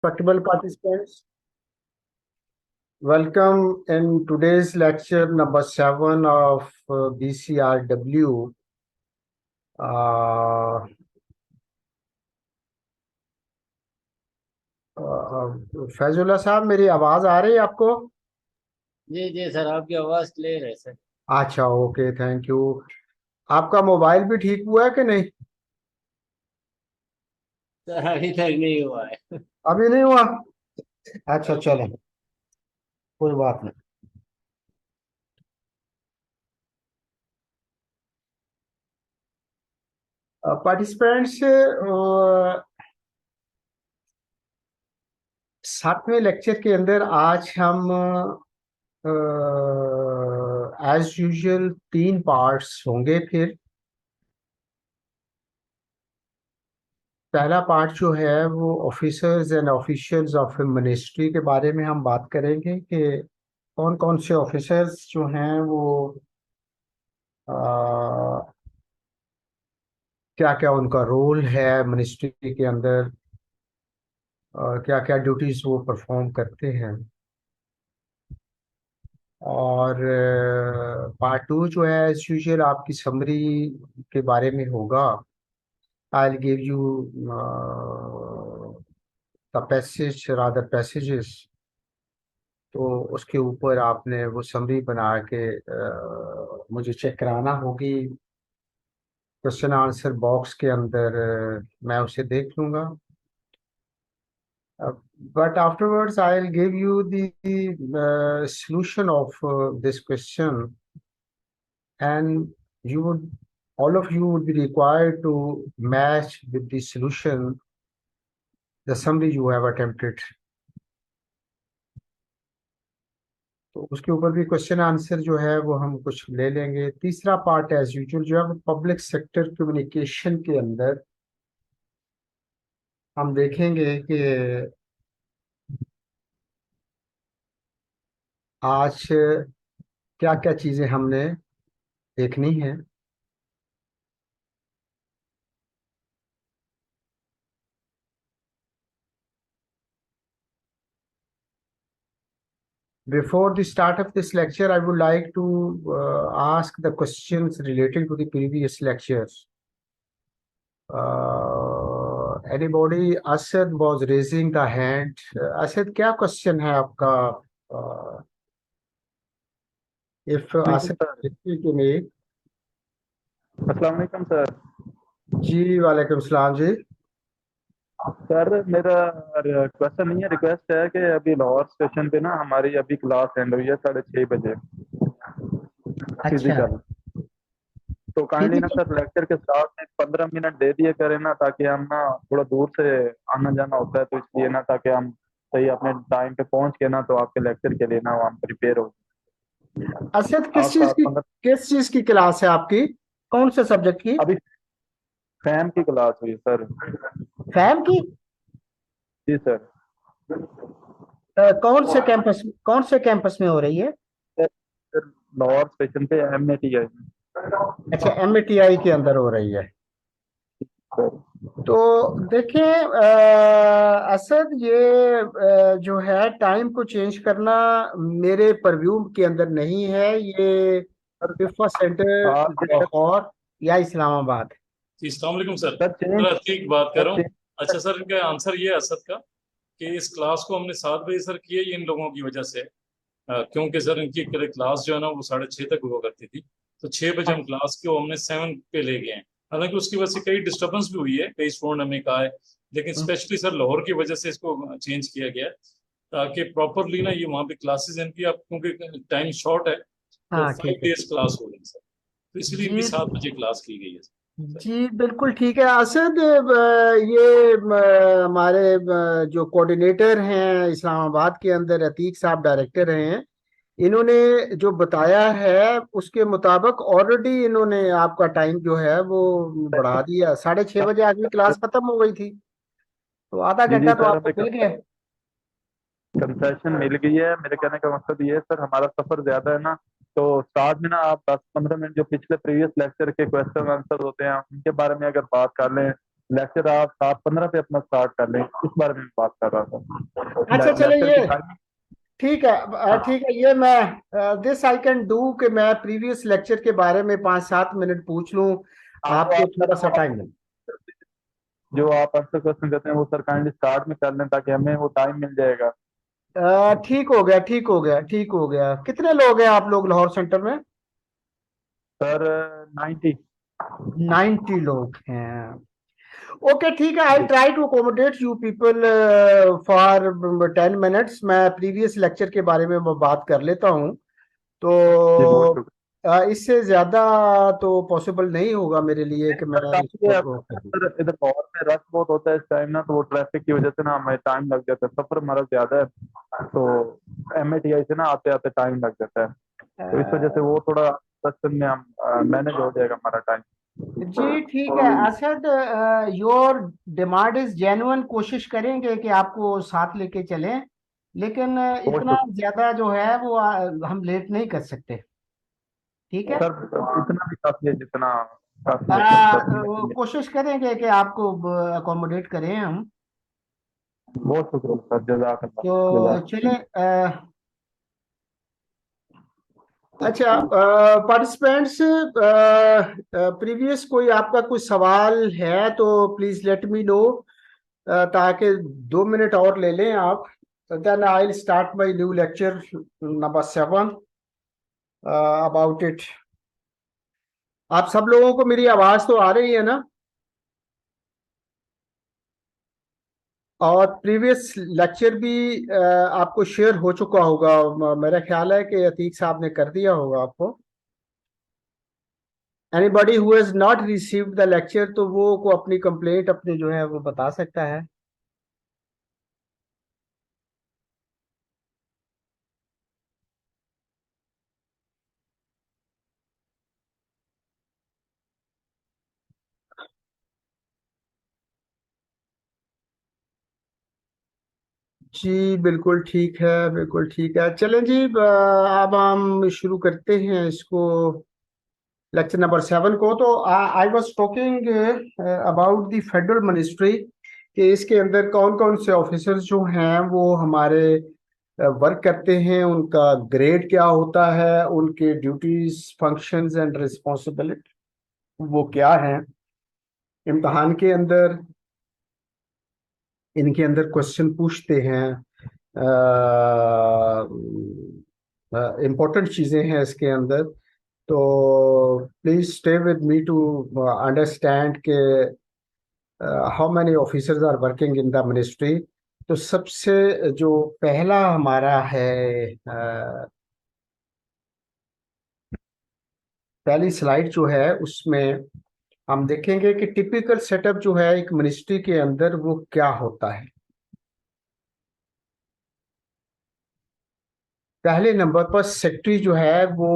Respectable participants, welcome in today's lecture number 7 of BCRW. Uh, Faizullah साहब, मेरी आवाज आ रही है आपको? जी जी सर, आपकी आवाज़ क्लियर है सर। अच्छा, ओके, थैंक यू। आपका मोबाइल भी ठीक हुआ है कि नहीं? सर अभी तक नहीं हुआ है। अभी नहीं हुआ? अच्छा, चलें, कोई बात नहीं। पार्टिसिपेंट्स, 7वें लेक्चर के अंदर आज हम एज यूजुअल 3 पार्ट्स होंगे। फिर पहला पार्ट जो है वो officers and officials of ministry के बारे में हम बात करेंगे कि कौन कौन से ऑफिसर्स जो हैं वो क्या क्या उनका रोल है मिनिस्ट्री के अंदर, क्या क्या ड्यूटीज वो परफॉर्म करते हैं। और पार्ट 2 जो है एज यूजुअल आपकी समरी के बारे में होगा। I will give you the passage rather passages, तो उसके ऊपर आपने वो समरी बना के मुझे चेक कराना होगी। क्वेश्चन आंसर बॉक्स के अंदर मैं उसे देख लूंगा। But afterwards I will give you the solution of this question, and you would all of you would be required to match with the solution the summary you have attempted. तो उसके ऊपर भी क्वेश्चन आंसर जो है वो हम कुछ ले लेंगे। तीसरा पार्ट एज यूजुअल जो है पब्लिक सेक्टर कम्युनिकेशन के अंदर हम देखेंगे कि आज क्या क्या चीजें हमने देखनी है। Before the start of this lecture, I would like to ask the questions relating to the previous lectures. Anybody? Asad was raising the hand. Asad, क्या क्वेश्चन है आपका? If वालेकुम Asad sir. speak to me. अस्सलाम वालेकुम sir. जी, वालेकुम सलाम जी। Sir मेरा question नहीं है, रिक्वेस्ट है कि अभी लाहौर स्टेशन पे ना हमारी अभी क्लास एंड हुई है 6:30 बजे अच्छा, फिजिकल। तो काइंडली ना फिजिकल। सर लेक्चर के साथ में 15 मिनट दे दिए करें ना, ताकि हम ना थोड़ा दूर से आना जाना होता है, तो इसलिए ना ताकि हम सही अपने टाइम पे पहुंच के ना तो आपके लेक्चर के लिए ना हम प्रिपेयर हो। असद, आप साथ 15। किस चीज की क्लास है आपकी? कौन से सब्जेक्ट की? अभी फैम की क्लास हुई सर। फैम की? जी सर। कौन से कैंपस में हो रही है? सर लाहौर स्टेशन पे MATI अच्छा, एमएटीआई के अंदर हो रही है। सर। तो देखें, असद, ये जो है टाइम को चेंज करना मेरे परव्यू के अंदर नहीं है। ये सर फिफा सेंटर आप लाहौर या इस्लामाबाद। जी अस्सलाम वालेकुम सर। सर चेंज सर ठीक बात कर सर रहा हूँ। चेंज अच्छा सर, इनका आंसर ये है असद का कि इस क्लास को हमने 7 बजे सर किया ये इन लोगों की वजह से। क्योंकि सर इनकी क्लास जो है ना वो 6:30 तक हुआ करती थी, तो 6 बजे हम क्लास को हमने 7 पे ले गए हैं। हालांकि उसकी वजह से कई डिस्टर्बेंस भी हुई है, कई स्टूडेंट हमें कहा है, लेकिन स्पेशली सर लाहौर की वजह से इसको चेंज किया गया है, ताकि प्रॉपरली ना ये वहाँ पे क्लासेस इनकी, अब क्योंकि टाइम शॉर्ट है तो हाँ, फाइव ठीक है। डेज क्लास हो रही है सर, तो इसलिए इनकी जी, 7 बजे क्लास की गई है सर। जी, बिल्कुल ठीक है असद। ये हमारे जो कोऑर्डिनेटर हैं इस्लामाबाद के अंदर, अतीक साहब डायरेक्टर हैं, इन्होंने जो बताया है उसके मुताबिक ऑलरेडी इन्होंने आपका टाइम जो है वो बढ़ा दिया। 6:30 बजे आज भी क्लास खत्म हो गई थी, तो आधा जी जी घंटा तो सर, आपको हमें मिल गया। कंसेशन मिल गई है। मेरे कहने का मकसद ये है सर, हमारा सफर ज्यादा है ना, तो स्टार्ट में ना आप 10-15 मिनट जो पिछले प्रीवियस लेक्चर के क्वेश्चन आंसर होते हैं उनके बारे में अगर बात कर लें लेक्चर आप 7:15 पे अपना स्टार्ट कर लें, इस बारे में बात कर रहा अच्छा था। चलो लेक्चर की ये टाइमिंग। ठीक है। हाँ, ठीक है, ये मैं दिस आई कैन डू कि मैं प्रीवियस लेक्चर के बारे में 5-7 मिनट पूछ लूं, हाँ, तो आपको आप थोड़ा सा सर, टाइम मिले। जो आप आंसर क्वेश्चन करते हैं वो सर काइंडली स्टार्ट में कर लें ताकि हमें वो टाइम मिल जाएगा। ठीक हो गया, ठीक हो गया, ठीक हो गया। कितने लोग हैं आप लोग लाहौर सेंटर में? सर 90। 90 लोग हैं। ओके ठीक है, आई जी try to accommodate you people for 10 minutes. मैं प्रीवियस लेक्चर के बारे में मैं बात कर लेता हूँ। जी, बहुत तो शुक्रिया। इससे ज्यादा तो पॉसिबल नहीं होगा मेरे लिए कि मैं सर काफी इसको है, वो कर दूं। सर इधर लाहौर में रश बहुत होता है इस टाइम ना, तो वो ट्रैफिक की वजह से ना हमें टाइम लग जाता है, सफर हमारा ज्यादा है, तो MATI से ना आते आते टाइम लग जाता है, तो इस वजह से वो थोड़ा क्वेश्चन में हम मैनेज हो जाएगा हमारा टाइम। जी ठीक है Asad, your demand is genuine. कोशिश करेंगे कि आपको साथ लेके चलें, लेकिन बहुत इतना शुक्रिया ज्यादा जो है वो हम लेट नहीं कर सकते। ठीक है। सर, इतना भी काफी है जितना काफी है सर, 10 मिनट में। कोशिश करेंगे कि आपको अकोमोडेट करें हम। बहुत शुक्रिया सर, तो जजाक। चले अच्छा पार्टिसिपेंट्स, प्रीवियस कोई आपका कोई सवाल है तो प्लीज लेट मी नो, ताकि 2 मिनट और ले लें आप। Then I will start my new lecture number 7 about it. आप सब लोगों को मेरी आवाज तो आ रही है ना? और प्रीवियस लेक्चर भी आपको शेयर हो चुका होगा, मेरा ख्याल है कि अतीक साहब ने कर दिया होगा आपको। Anybody who has not received the lecture, तो वो को अपनी कंप्लेंट अपनी जो है वो बता सकता है। जी बिल्कुल ठीक है, बिल्कुल ठीक है। चलें जी, अब हम शुरू करते हैं इसको, लेक्चर नंबर 7 को। तो I was talking about the federal ministry, कि इसके अंदर कौन कौन से ऑफिसर्स जो हैं वो हमारे वर्क करते हैं, उनका ग्रेड क्या होता है, उनके ड्यूटीज फंक्शंस एंड रिस्पॉन्सिबिलिटी वो क्या है। इम्तहान के अंदर इनके अंदर क्वेश्चन पूछते हैं, इम्पोर्टेंट चीजें हैं इसके अंदर। तो please stay with me to understand के how many officers are working in the ministry. तो सबसे जो पहला हमारा है, पहली स्लाइड जो है उसमें हम देखेंगे कि टिपिकल सेटअप जो है एक मिनिस्ट्री के अंदर वो क्या होता है। पहले नंबर पर सेक्रेटरी जो है वो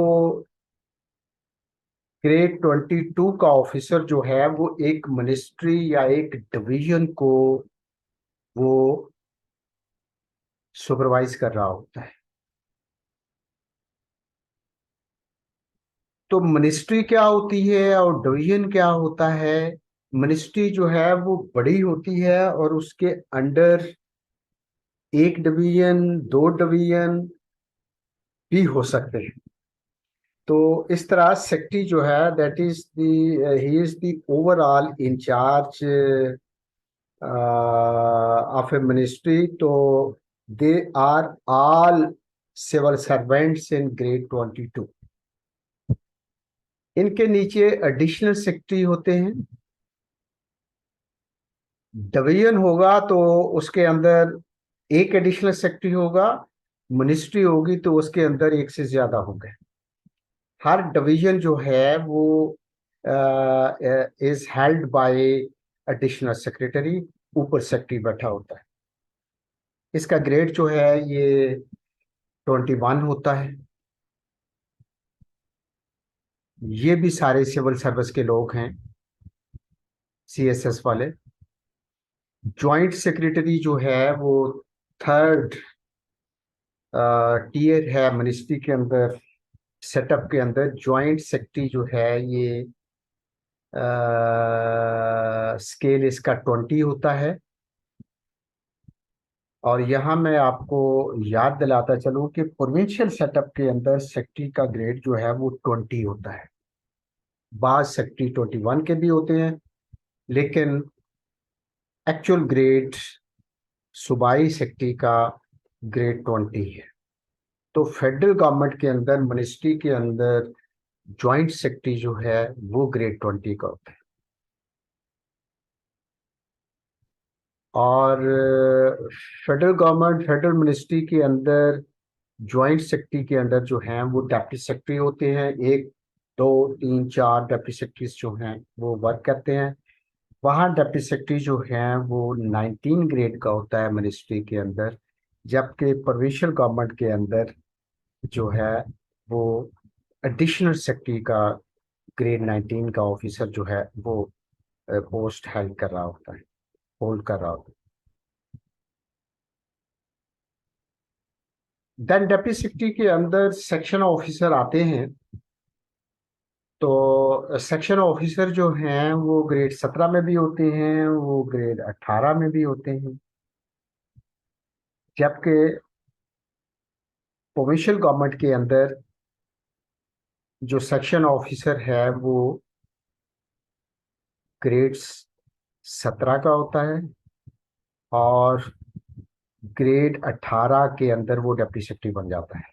ग्रेड 22 का ऑफिसर जो है वो एक मिनिस्ट्री या एक डिवीजन को वो सुपरवाइज कर रहा होता है। तो मिनिस्ट्री क्या होती है और डिवीजन क्या होता है? मिनिस्ट्री जो है वो बड़ी होती है और उसके अंडर एक डिवीजन, दो डिवीजन भी हो सकते हैं। तो इस तरह सेक्रेटरी जो है that is the he is the overall incharge of a ministry. तो they are all civil servants in grade 22। इनके नीचे एडिशनल सेक्रेटरी होते हैं। डिवीजन होगा तो उसके अंदर एक एडिशनल सेक्रेटरी होगा, मिनिस्ट्री होगी तो उसके अंदर एक से ज्यादा होंगे। हर डिवीजन जो है वो is held by additional secretary, ऊपर सेक्रेटरी बैठा होता है। इसका ग्रेड जो है ये 21 होता है। ये भी सारे सिविल सर्विस के लोग हैं, CSS वाले। जॉइंट सेक्रेटरी जो है वो थर्ड टीयर है मिनिस्ट्री के अंदर। सेटअप के अंदर जॉइंट सेक्रेटरी जो है ये स्केल इसका 20 होता है। और यहाँ मैं आपको याद दिलाता चलूं कि प्रोविंशियल सेटअप के अंदर सेक्रेटरी का ग्रेड जो है वो 20 होता है। बाज सेक्रेटरी 21 के भी होते हैं, लेकिन एक्चुअल ग्रेड सूबाई सेक्रेटरी का ग्रेड 20 है। तो फेडरल गवर्नमेंट के अंदर, मिनिस्ट्री के अंदर जॉइंट सेक्रेटरी जो है वो ग्रेड 20 का होता है। और फेडरल गवर्नमेंट, फेडरल मिनिस्ट्री के अंदर जॉइंट सेक्रेटरी के अंदर जो हैं वो डेप्टी सेक्रेटरी होते हैं। एक, दो, तीन, चार डेप्टी सेक्रेटरीज जो हैं वो वर्क करते हैं। वहाँ डेप्टी सेक्रेटरी जो हैं वो 19 ग्रेड का होता है मिनिस्ट्री के अंदर, जबकि प्रोविंशियल गवर्नमेंट के अंदर जो है वो एडिशनल सेक्रेटरी का ग्रेड 19 का ऑफिसर जो है वो पोस्ट हेल्ड कर रहा होता है, होल्ड कर रहा होता है। देन डेप्टी सेक्रेटरी के अंदर सेक्शन ऑफिसर आते हैं। तो सेक्शन ऑफिसर जो हैं वो ग्रेड 17 में भी होते हैं, वो ग्रेड 18 में भी होते हैं, जबकि प्रोविंशियल गवर्नमेंट के अंदर जो सेक्शन ऑफिसर है वो ग्रेड 17 का होता है, और ग्रेड 18 के अंदर वो डिप्टी सेक्रेटरी बन जाता है।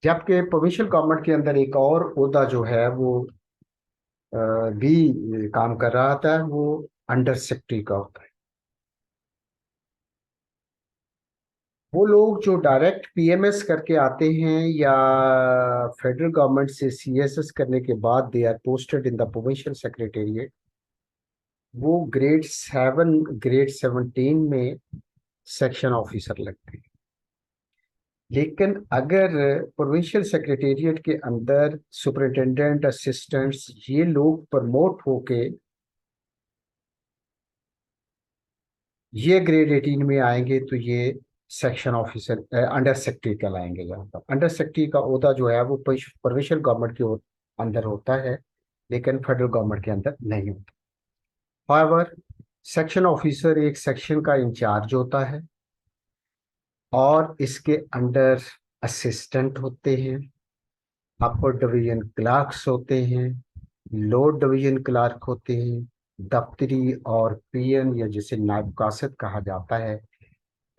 जबकि प्रोविंशियल गवर्नमेंट के अंदर एक और ओहदा जो है वो भी काम कर रहा था, वो अंडर सेक्रेटरी का होता है। वो लोग जो डायरेक्ट पीएमएस करके आते हैं या फेडरल गवर्नमेंट से सीएसएस करने के बाद they are posted in the provincial secretariat, वो ग्रेड 17 में सेक्शन ऑफिसर लगते हैं। लेकिन अगर प्रोविंशियल सेक्रेटेरिएट के अंदर सुपरिटेंडेंट, असिस्टेंट्स, ये लोग प्रमोट होके ये ग्रेड 18 में आएंगे तो ये सेक्शन ऑफिसर, अंडर सेक्रेटरी कहलाएंगे। यहाँ पर अंडर सेक्रेटरी का ओहदा जो है वो प्रोविंशियल गवर्नमेंट के अंदर होता है, लेकिन फेडरल गवर्नमेंट के अंदर नहीं होता। हाउएवर, सेक्शन ऑफिसर एक सेक्शन का इंचार्ज होता है, और इसके अंडर असिस्टेंट होते हैं, अपर डिवीजन क्लार्क्स होते हैं, लोअर डिवीजन क्लार्क होते हैं, दफ्तरी और पीएन या जिसे नायब कासिद कहा जाता है।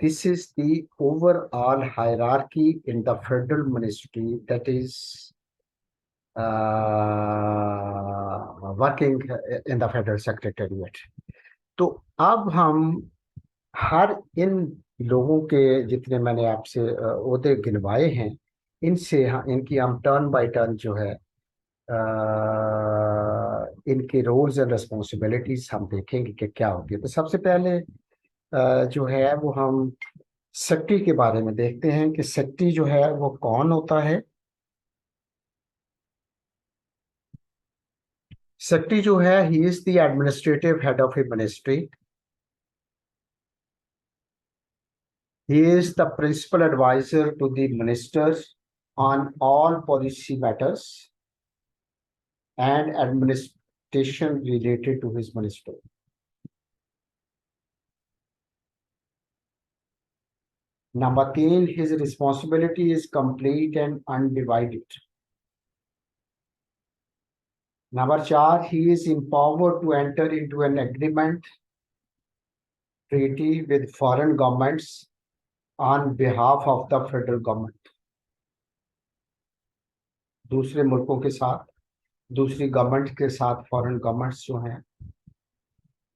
This is the overall hierarchy in the federal ministry that is working in the federal secretariat. तो अब हम हर इन लोगों के जितने मैंने आपसे ओहदे गिनवाए हैं, इनसे इनकी हम टर्न बाय टर्न जो है इनके रोल्स एंड रिस्पॉन्सिबिलिटीज हम देखेंगे कि क्या होती है। तो सबसे पहले जो है वो हम सेक्रेटरी के बारे में देखते हैं कि सेक्रेटरी जो है वो कौन होता है। सेक्रेटरी जो है, ही is the administrative head of a ministry. He is the principal advisor to the ministers on all policy matters and administration related to his ministry. Number 3, his responsibility is complete and undivided. Number 4, he is empowered to enter into an agreement, treaty with foreign governments on behalf of the federal government. दूसरे मुल्कों के साथ, दूसरी government के साथ, foreign governments जो हैं,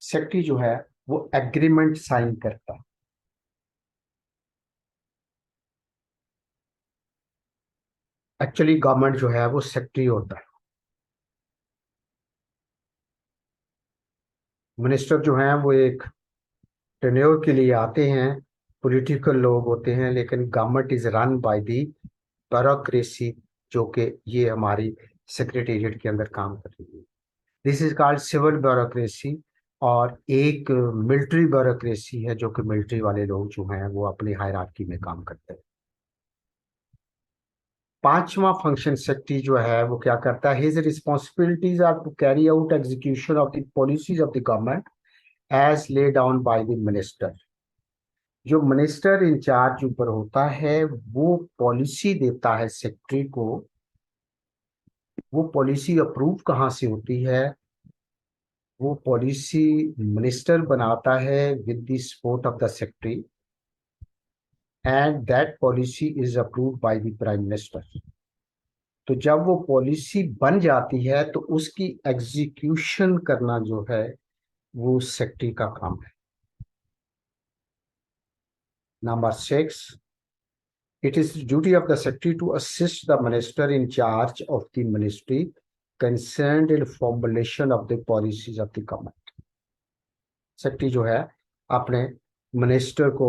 secretary जो है वो एग्रीमेंट साइन करता है। एक्चुअली गवर्नमेंट जो है वो सेक्रेटरी होता है। मिनिस्टर जो हैं वो एक टेन्योर के लिए आते हैं, पॉलिटिकल लोग होते हैं, लेकिन government is run by the bureaucracy, जो कि ये हमारी सेक्रेटेरिएट के अंदर काम कर रही है। This is called civil bureaucracy. और एक मिलिट्री ब्यूरोक्रेसी है, जो कि मिलिट्री वाले लोग जो हैं वो अपनी हायरार्की में काम करते हैं। पांचवा फंक्शन सेक्रेटरी जो है वो क्या करता है, his responsibilities are to carry out execution of the policies of the government as lay down by the minister. जो मिनिस्टर इंचार्ज ऊपर होता है वो पॉलिसी देता है सेक्रेटरी को। वो पॉलिसी अप्रूव कहाँ से होती है, वो पॉलिसी मिनिस्टर बनाता है with the support of the secretary, and that policy is approved by the prime minister. तो जब वो पॉलिसी बन जाती है तो उसकी एग्जीक्यूशन करना जो है वो सेक्रेटरी का काम है। Number 6, it is the duty of the secretary to assist the minister in charge of the ministry concerned in formulation of the policies of the government। Secretary जो है अपने मिनिस्टर को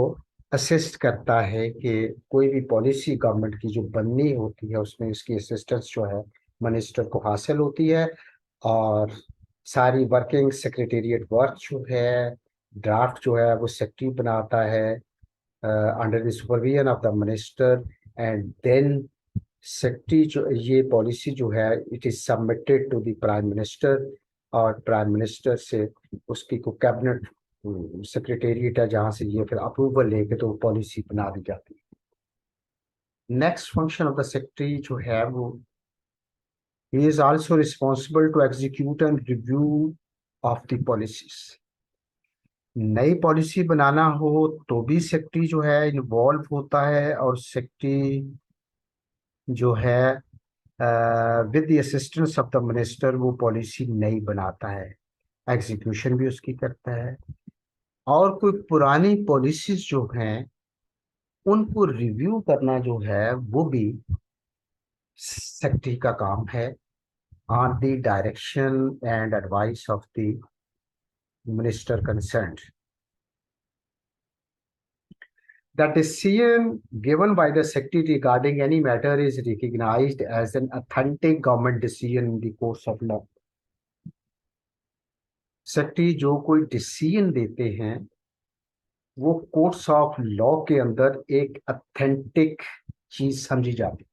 असिस्ट करता है कि कोई भी पॉलिसी गवर्नमेंट की जो बननी होती है उसमें इसकी असिस्टेंस जो है मिनिस्टर को हासिल होती है। और सारी वर्किंग सेक्रेटेरिएट वर्क जो है, ड्राफ्ट जो है वो सेक्रेटरी बनाता है under the supervision of the minister, and then secretary जो ये पॉलिसी जो है it is submitted to the prime minister, और प्राइम मिनिस्टर से उसकी को कैबिनेट सेक्रेटेरिएट है जहां से ये फिर अप्रूवल लेके तो पॉलिसी बना दी जाती है। Next function of the secretary जो है वो he is also responsible to execute and review of the policies. नई पॉलिसी बनाना हो तो भी सेक्रेटरी जो है इन्वॉल्व होता है, और सेक्रेटरी जो है with the assistance of the minister वो पॉलिसी नई बनाता है, एग्जीक्यूशन भी उसकी करता है। और कोई पुरानी पॉलिसीज जो हैं उनको रिव्यू करना जो है वो भी सेक्रेटरी का काम है, on the direction and advice of the minister concerned. The decision given by the secretary regarding any matter is recognized as an authentic government decision in the course of law। Secretary जो कोई decision देते हैं वो courts of law के अंदर एक authentic चीज समझी जाती है।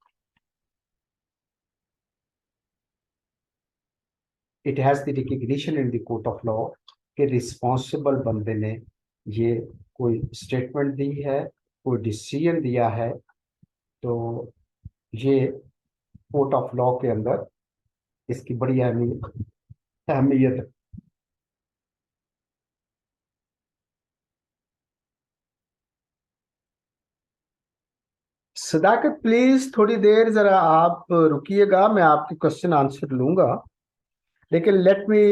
It has the recognition in the court of law के रिस्पॉन्सिबल बंदे ने ये कोई स्टेटमेंट दी है, कोई डिसीजन दिया है, तो ये कोर्ट ऑफ लॉ के अंदर इसकी बड़ी अहमियत है। सदाकत प्लीज थोड़ी देर जरा आप रुकिएगा, मैं आपके क्वेश्चन आंसर लूंगा, लेकिन let me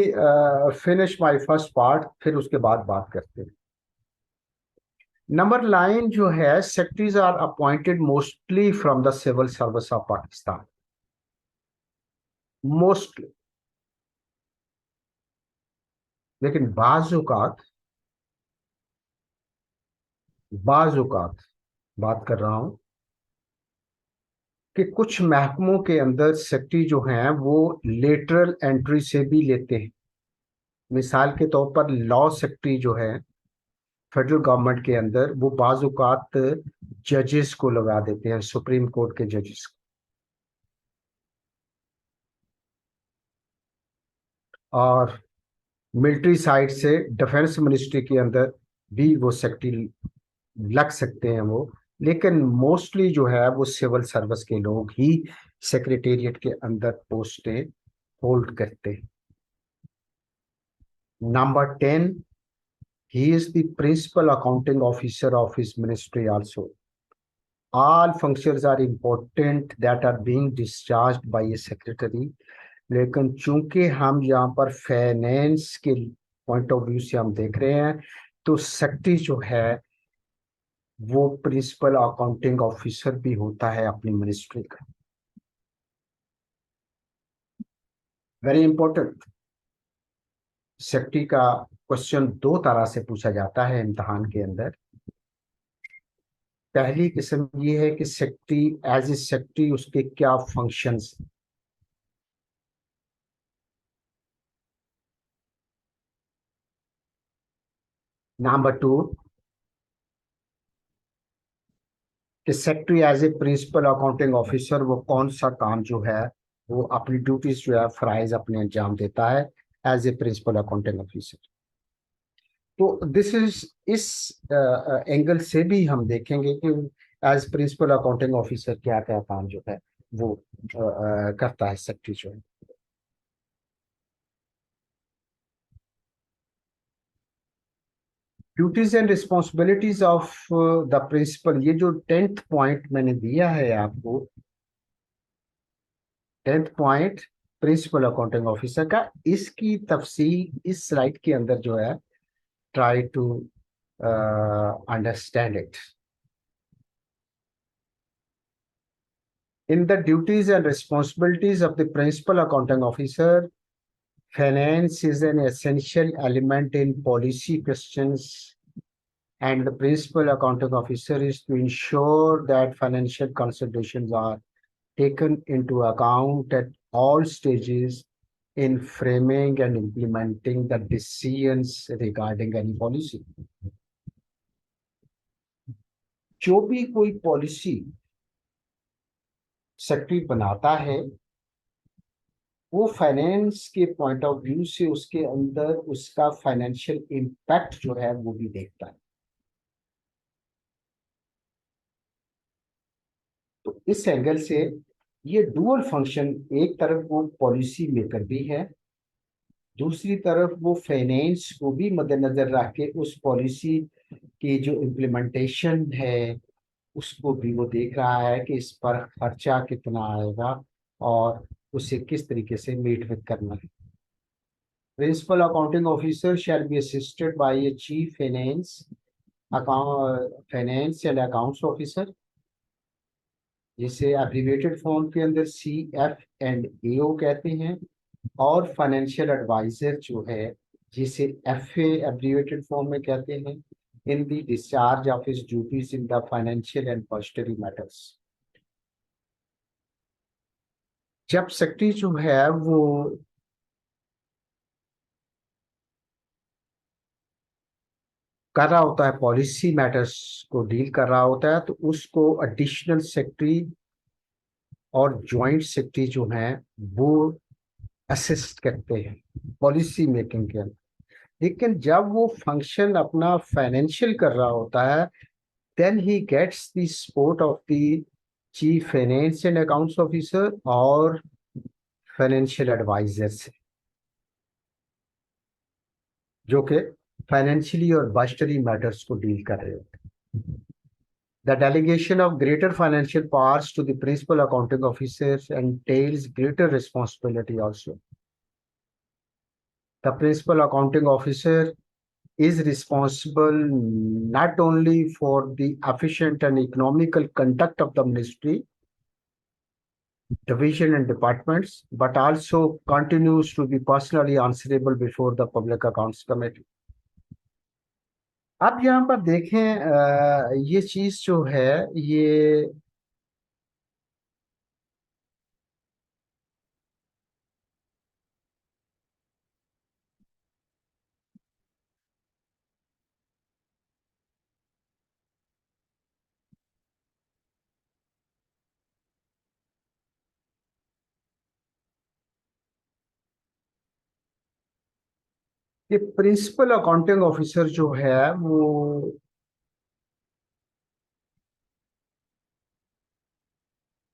finish my first part, फिर उसके बाद बात करते हैं। नंबर लाइन जो है, secretaries are appointed mostly from the civil service of Pakistan. Mostly, लेकिन बाजुकात बात कर रहा हूं कि कुछ महकमों के अंदर सेक्रेटरी जो हैं वो लेटरल एंट्री से भी लेते हैं। मिसाल के तौर पर लॉ सेक्रेटरी जो है फेडरल गवर्नमेंट के अंदर वो बाजुकात जजेस को लगा देते हैं, सुप्रीम कोर्ट के जजेस को। और मिलिट्री साइड से डिफेंस मिनिस्ट्री के अंदर भी वो सेक्रेटरी लग सकते हैं वो, लेकिन मोस्टली जो है वो सिविल सर्विस के लोग ही सेक्रेटेरिएट के अंदर पोस्टें होल्ड करते हैं। Number 10, he is the principal accounting officer of his ministry also। all functions are important that are being discharged by a secretary, लेकिन चूंकि हम यहाँ पर फाइनेंस के पॉइंट ऑफ व्यू से हम देख रहे हैं तो सेक्रेटरी जो है वो प्रिंसिपल अकाउंटिंग ऑफिसर भी होता है अपनी मिनिस्ट्री का। Very important. सेक्रेटरी का क्वेश्चन दो तरह से पूछा जाता है इम्तिहान के अंदर। पहली किस्म ये है कि सेक्रेटरी एज ए सेक्रेटरी उसके क्या फंक्शंस। नंबर 2, कि secretary as a principal accounting officer वो कौन सा काम जो है वो अपनी ड्यूटीज जो है फराइज अपने अंजाम देता है as a principal accounting officer. तो दिस इज इस एंगल से भी हम देखेंगे कि एज प्रिंसिपल अकाउंटिंग ऑफिसर क्या क्या काम जो है वो करता है सेक्रेटरी जो है। Duties and responsibilities of the principal, ये जो 10th पॉइंट मैंने दिया है आपको, 10th point principal accounting officer का, इसकी तफसील इस स्लाइड के अंदर जो है try to understand it. In the duties and responsibilities of the principal accounting officer, finance is an essential element in policy questions, and the principal accounting officer is to ensure that financial considerations are taken into account at all stages in framing and implementing the decisions regarding any policy. जो भी कोई policy secretary बनाता है वो finance के point of view से उसके अंदर उसका फाइनेंशियल इम्पैक्ट जो है वो भी देखता है। तो इस एंगल से ये डुअल फंक्शन, एक तरफ वो पॉलिसी मेकर भी है, दूसरी तरफ वो फाइनेंस को भी मद्देनजर रख के उस पॉलिसी की जो इम्प्लीमेंटेशन है उसको भी वो देख रहा है कि इस पर खर्चा कितना आएगा और उसे किस तरीके से मीट विद करना है। Principal accounting officer shall be assisted by a chief finance and accounts officer, जिसे एब्रिविएटेड फॉर्म के अंदर CF&AO कहते हैं, और फाइनेंशियल एडवाइजर जो है जिसे FA एब्रिविएटेड फॉर्म में कहते हैं, in the discharge of his duties in the financial and budgetary matters. जब सेक्रेटरी जो है वो कर रहा होता है, पॉलिसी मैटर्स को डील कर रहा होता है, तो उसको एडिशनल सेक्रेटरी और जॉइंट सेक्रेटरी जो हैं वो असिस्ट करते हैं पॉलिसी मेकिंग के अंदर। लेकिन जब वो फंक्शन अपना फाइनेंशियल कर रहा होता है then he gets the support of the chief finance and accounts officer और फाइनेंशियल एडवाइजर से, जो कि फाइनेंशियली और बजटरी मैटर्स को डील कर रहे होते हैं। The delegation of greater financial powers to the principal accounting officers entails greater responsibility also. The principal accounting officer is responsible not only for the efficient and economical conduct of the ministry, division and departments, but also continues to be personally answerable before the Public Accounts Committee. अब यहाँ पर देखें ये चीज जो है ये principal accounting officer जो है वो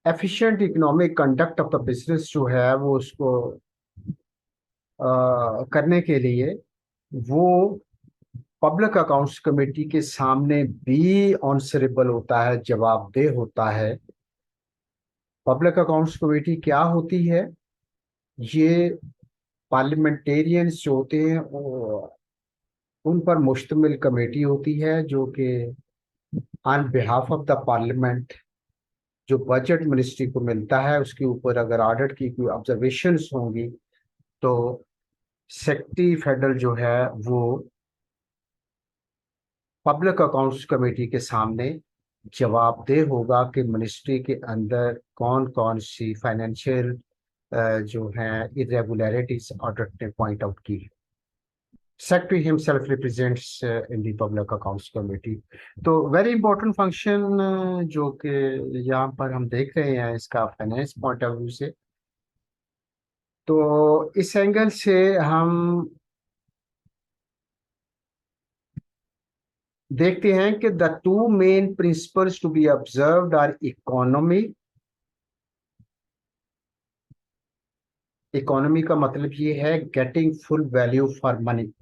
efficient economic conduct of the business जो है वो उसको करने के लिए वो पब्लिक अकाउंट्स कमेटी के सामने भी ऑनसरेबल होता है, जवाबदेह होता है। पब्लिक अकाउंट्स कमेटी क्या होती है? ये पार्लियामेंटेरियंस जो होते हैं उन पर मुश्तमिल कमेटी होती है जो कि on behalf of the parliament जो बजट मिनिस्ट्री को मिलता है उसके ऊपर अगर ऑडिट की कोई ऑब्जर्वेशंस होंगी तो सेक्रेटरी फेडरल जो है वो पब्लिक अकाउंट्स कमेटी के सामने जवाबदेह होगा कि मिनिस्ट्री के अंदर कौन कौन सी फाइनेंशियल जो है इरेगुलरिटीज ऑडिट ने पॉइंट आउट की है। Secretary himself represents in the Public Accounts Committee. तो वेरी इंपॉर्टेंट फंक्शन जो कि यहाँ पर हम देख रहे हैं इसका फाइनेंस पॉइंट ऑफ व्यू से, तो इस एंगल से हम देखते हैं कि the two main principles to be observed are economy. Economy का मतलब ये है getting full value for money,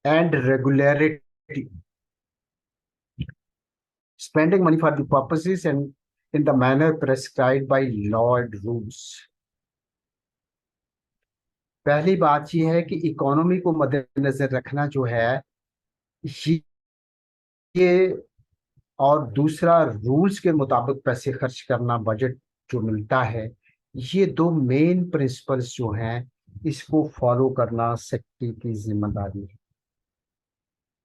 and regularity, spending money for the purposes and in the manner prescribed by law and rules। पहली बात यह है कि economy को मद्देनजर रखना जो है ये, और दूसरा रूल्स के मुताबिक पैसे खर्च करना, बजट जो मिलता है, ये दो मेन प्रिंसिपल्स जो हैं इसको फॉलो करना सेक्रेटरी की जिम्मेदारी है।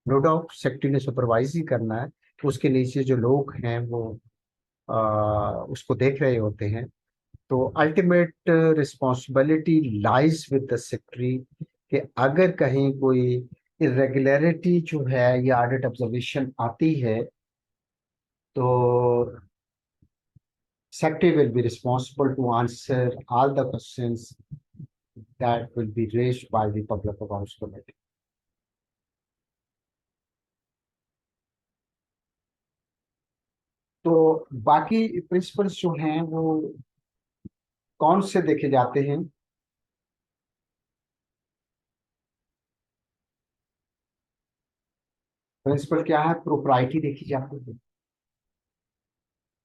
नो डाउट सेक्रेटरी ने सुपरवाइज ही करना है, उसके नीचे जो लोग हैं वो उसको देख रहे होते हैं। तो ultimate responsibility lies with the secretary कि अगर कहीं कोई इरेगुलरिटी जो है या ऑडिट ऑब्जर्वेशन आती है तो secretary will be responsible to answer all the questions that will be raised by the Public Accounts Committee। तो बाकी प्रिंसिपल्स जो हैं वो कौन से देखे जाते हैं? प्रिंसिपल क्या है? प्रोप्राइटी देखी जाती है।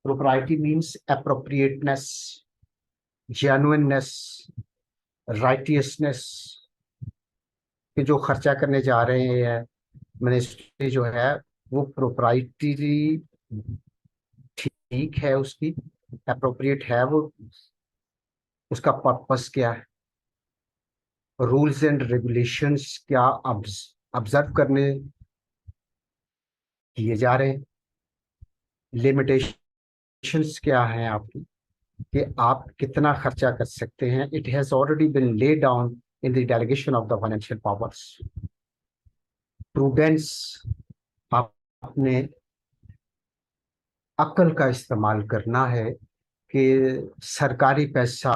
Propriety means appropriateness, genuineness, righteousness, कि जो खर्चा करने जा रहे हैं मिनिस्ट्री जो है वो प्रोप्राइटरी ठीक है, उसकी अप्रोप्रिएट है, वो उसका पर्पस क्या है, रूल्स एंड रेगुलेशंस क्या ऑब्जर्व करने किए जा रहे हैं, लिमिटेशंस क्या हैं आपकी कि आप कितना खर्चा कर सकते हैं। It has already been laid down in the delegation of the financial powers. Prudence, आप अपने अक्ल का इस्तेमाल करना है कि सरकारी पैसा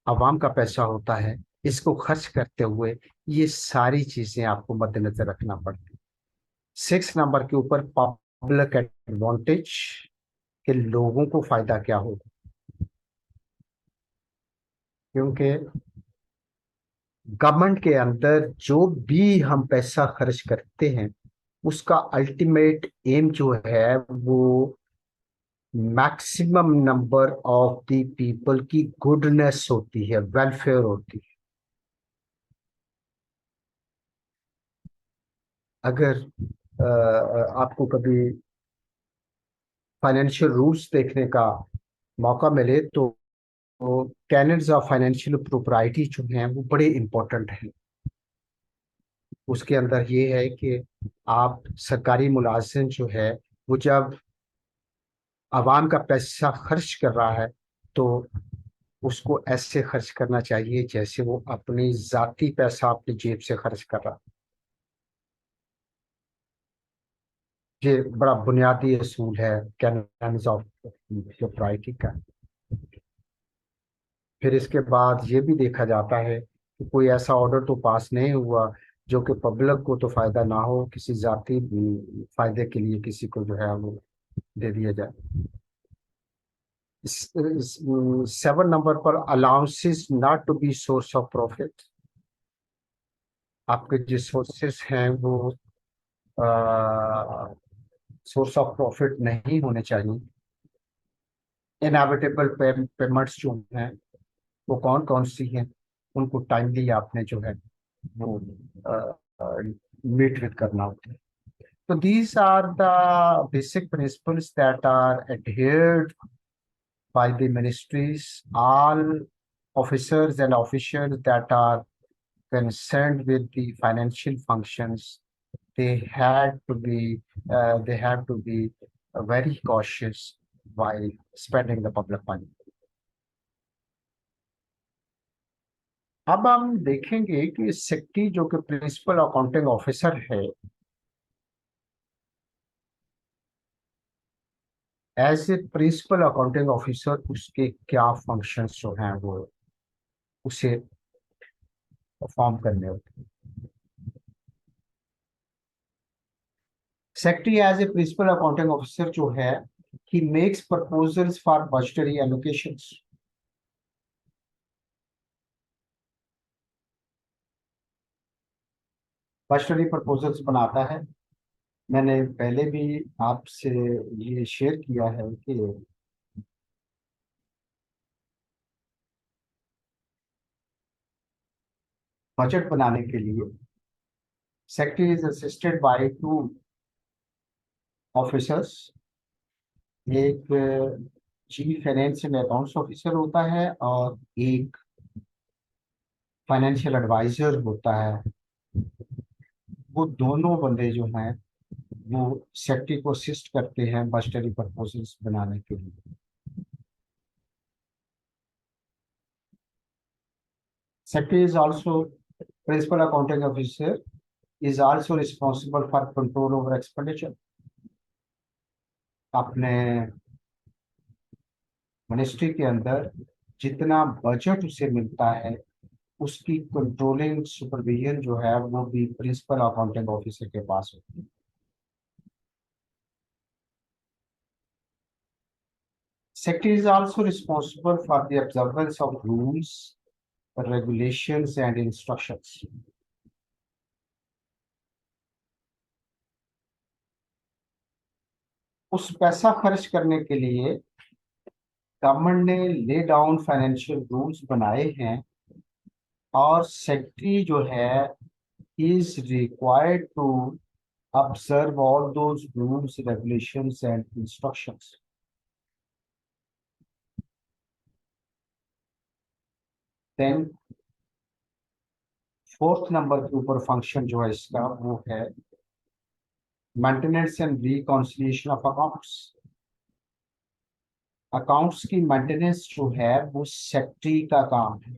आवाम का पैसा होता है, इसको खर्च करते हुए ये सारी चीजें आपको मद्देनजर रखना पड़ती है। 6 नंबर के ऊपर पब्लिक एडवांटेज, के लोगों को फायदा क्या होगा, क्योंकि गवर्नमेंट के अंदर जो भी हम पैसा खर्च करते हैं उसका अल्टीमेट एम जो है वो maximum number of the people की गुडनेस होती है, वेलफेयर होती है। अगर आपको कभी फाइनेंशियल रूल्स देखने का मौका मिले तो कैनन्स ऑफ फाइनेंशियल प्रोप्राइटी जो हैं वो बड़े इंपॉर्टेंट हैं। उसके अंदर ये है कि आप सरकारी मुलाजिम जो है वो जब आवाम का पैसा खर्च कर रहा है तो उसको ऐसे खर्च करना चाहिए जैसे वो अपनी जाती पैसा अपनी जेब से खर्च कर रहा है। ये बड़ा बुनियादी असूल है कैनन्स ऑफ प्रोप्राइटी का। फिर इसके बाद ये भी देखा जाता है कि कोई ऐसा ऑर्डर तो पास नहीं हुआ जो कि पब्लिक को तो फायदा ना हो, किसी जाती फायदे के लिए किसी को जो है वो दे दिया जाए। 7 नंबर पर allowances not to be source of profit. आपके जो सोर्सेस हैं वो सोर्स ऑफ प्रॉफिट नहीं होने चाहिए। इनएविटेबल पेमेंट्स जो हैं वो कौन कौन सी हैं, उनको टाइमली आपने जो है वो मीट विद करना होता है। So these are the basic principles that are adhered by the ministries. All officers and officials that are concerned with the financial functions, they have to be very cautious while spending the public money. अब हम देखेंगे कि secretary जो कि principal accounting officer है, as a principal accounting officer उसके क्या functions जो हैं वो उसे परफॉर्म करने होते हैं। Secretary as a principal accounting officer जो है, he makes proposals for budgetary allocations. Budgetary proposals बनाता है। मैंने पहले भी आपसे ये शेयर किया है कि बजट बनाने के लिए secretary is assisted by 2 officers. एक chief finance and accounts officer होता है और एक फाइनेंशियल एडवाइजर होता है। वो दोनों बंदे जो हैं वो सेक्रेटरी को असिस्ट करते हैं बजटरी प्रपोजल्स बनाने के लिए। Secretary is also principal accounting officer, is also responsible for control over expenditure। अपने मिनिस्ट्री के अंदर जितना बजट उसे मिलता है उसकी कंट्रोलिंग सुपरविजन जो है वो भी प्रिंसिपल अकाउंटिंग ऑफिसर के पास होती है। Secretary is also responsible for the observance of rules, regulations and instructions। उस पैसा खर्च करने के लिए गवर्नमेंट ने ले डाउन फाइनेंशियल रूल्स बनाए हैं और सेक्रेटरी जो है is required to observe all those rules, regulations and instructions। Then fourth number के ऊपर फंक्शन जो है इसका वो है maintenance and reconciliation of accounts. Accounts की मेंटेनेंस जो है वो सेक्रेटरी का काम है।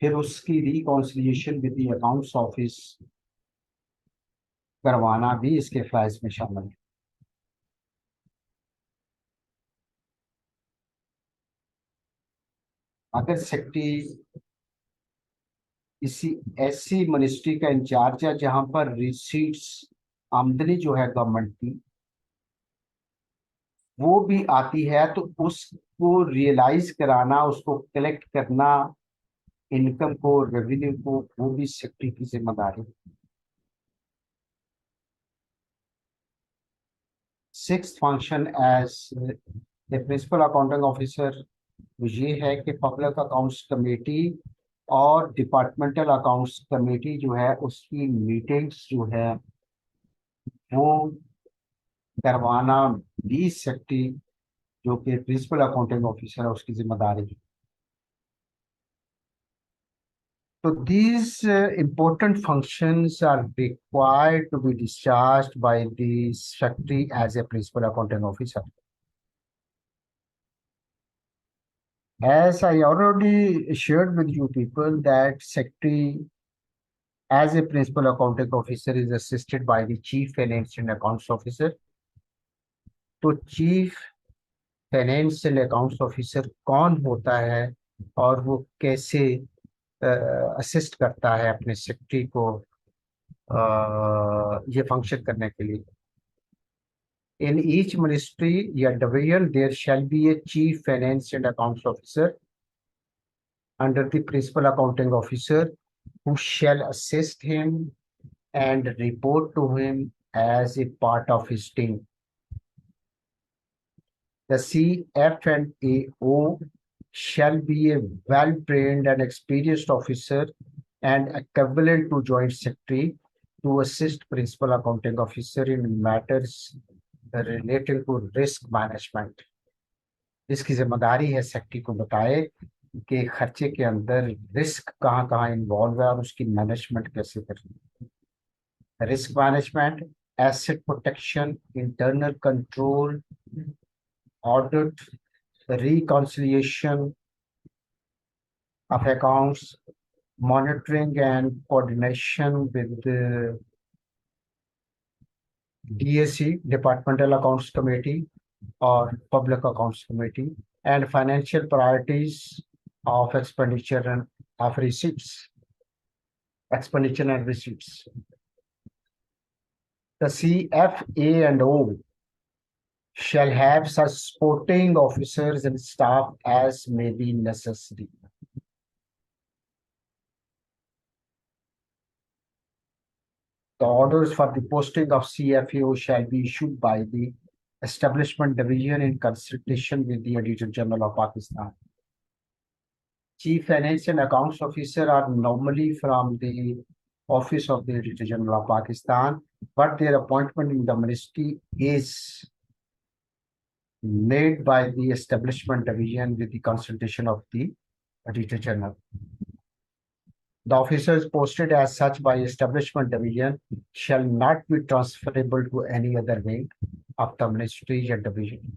फिर उसकी reconciliation with the accounts office करवाना भी इसके फ्लाइज में शामिल है। अगर सेक्रेटरी इसी ऐसी मिनिस्ट्री का इंचार्ज है जहां पर रिसीट्स, आमदनी जो है गवर्नमेंट की वो भी आती है, तो उसको रियलाइज कराना, उसको कलेक्ट करना, इनकम को, रेवेन्यू को, वो भी सेक्रेटरी की जिम्मेदारी है। Sixth function as a principal accounting officer ये है कि पब्लिक अकाउंट्स कमेटी और डिपार्टमेंटल अकाउंट्स कमेटी जो है उसकी मीटिंग्स जो है वो करवाना भी सेक्रेटरी जो कि प्रिंसिपल अकाउंटिंग ऑफिसर है उसकी जिम्मेदारी है। So these important functions are required to be discharged by the secretary as a principal accounting officer. As I already shared with you people that secretary as a principal accounting officer is assisted by the chief finance and accounts officer. तो chief finance and accounts officer कौन होता है और वो कैसे assist करता है अपने सेक्रेटरी को ये फंक्शन करने के लिए। In each ministry या division there shall be a chief finance and accounts officer under the principal accounting officer who shall assist him and report to him as a part of his team. The CF and AO shall be a well-trained and experienced officer and equivalent to joint secretary to assist principal accounting officer in matters relating to risk management। इसकी जिम्मेदारी है secretary को बताए कि खर्चे के अंदर risk कहाँ कहाँ इन्वॉल्व है और उसकी मैनेजमेंट कैसे करनी है। Risk management, asset protection, internal control, audit, reconciliation, of Accounts, monitoring and coordination with the DAC, Departmental Accounts Committee, or Public Accounts Committee, and financial priorities of expenditure and of receipts, expenditure and receipts. The CFA and O shall have such supporting officers and staff as may be necessary. The orders for the posting of CFAO shall be issued by the Establishment Division in consultation with the Auditor General of Pakistan. Chief Finance and Accounts Officer are normally from the Office of the Auditor General of Pakistan, but their appointment in the ministry is made by the Establishment Division with the consultation of the Auditor General. The officers posted as such by Establishment Division shall not be transferable to any other wing of the ministry or division.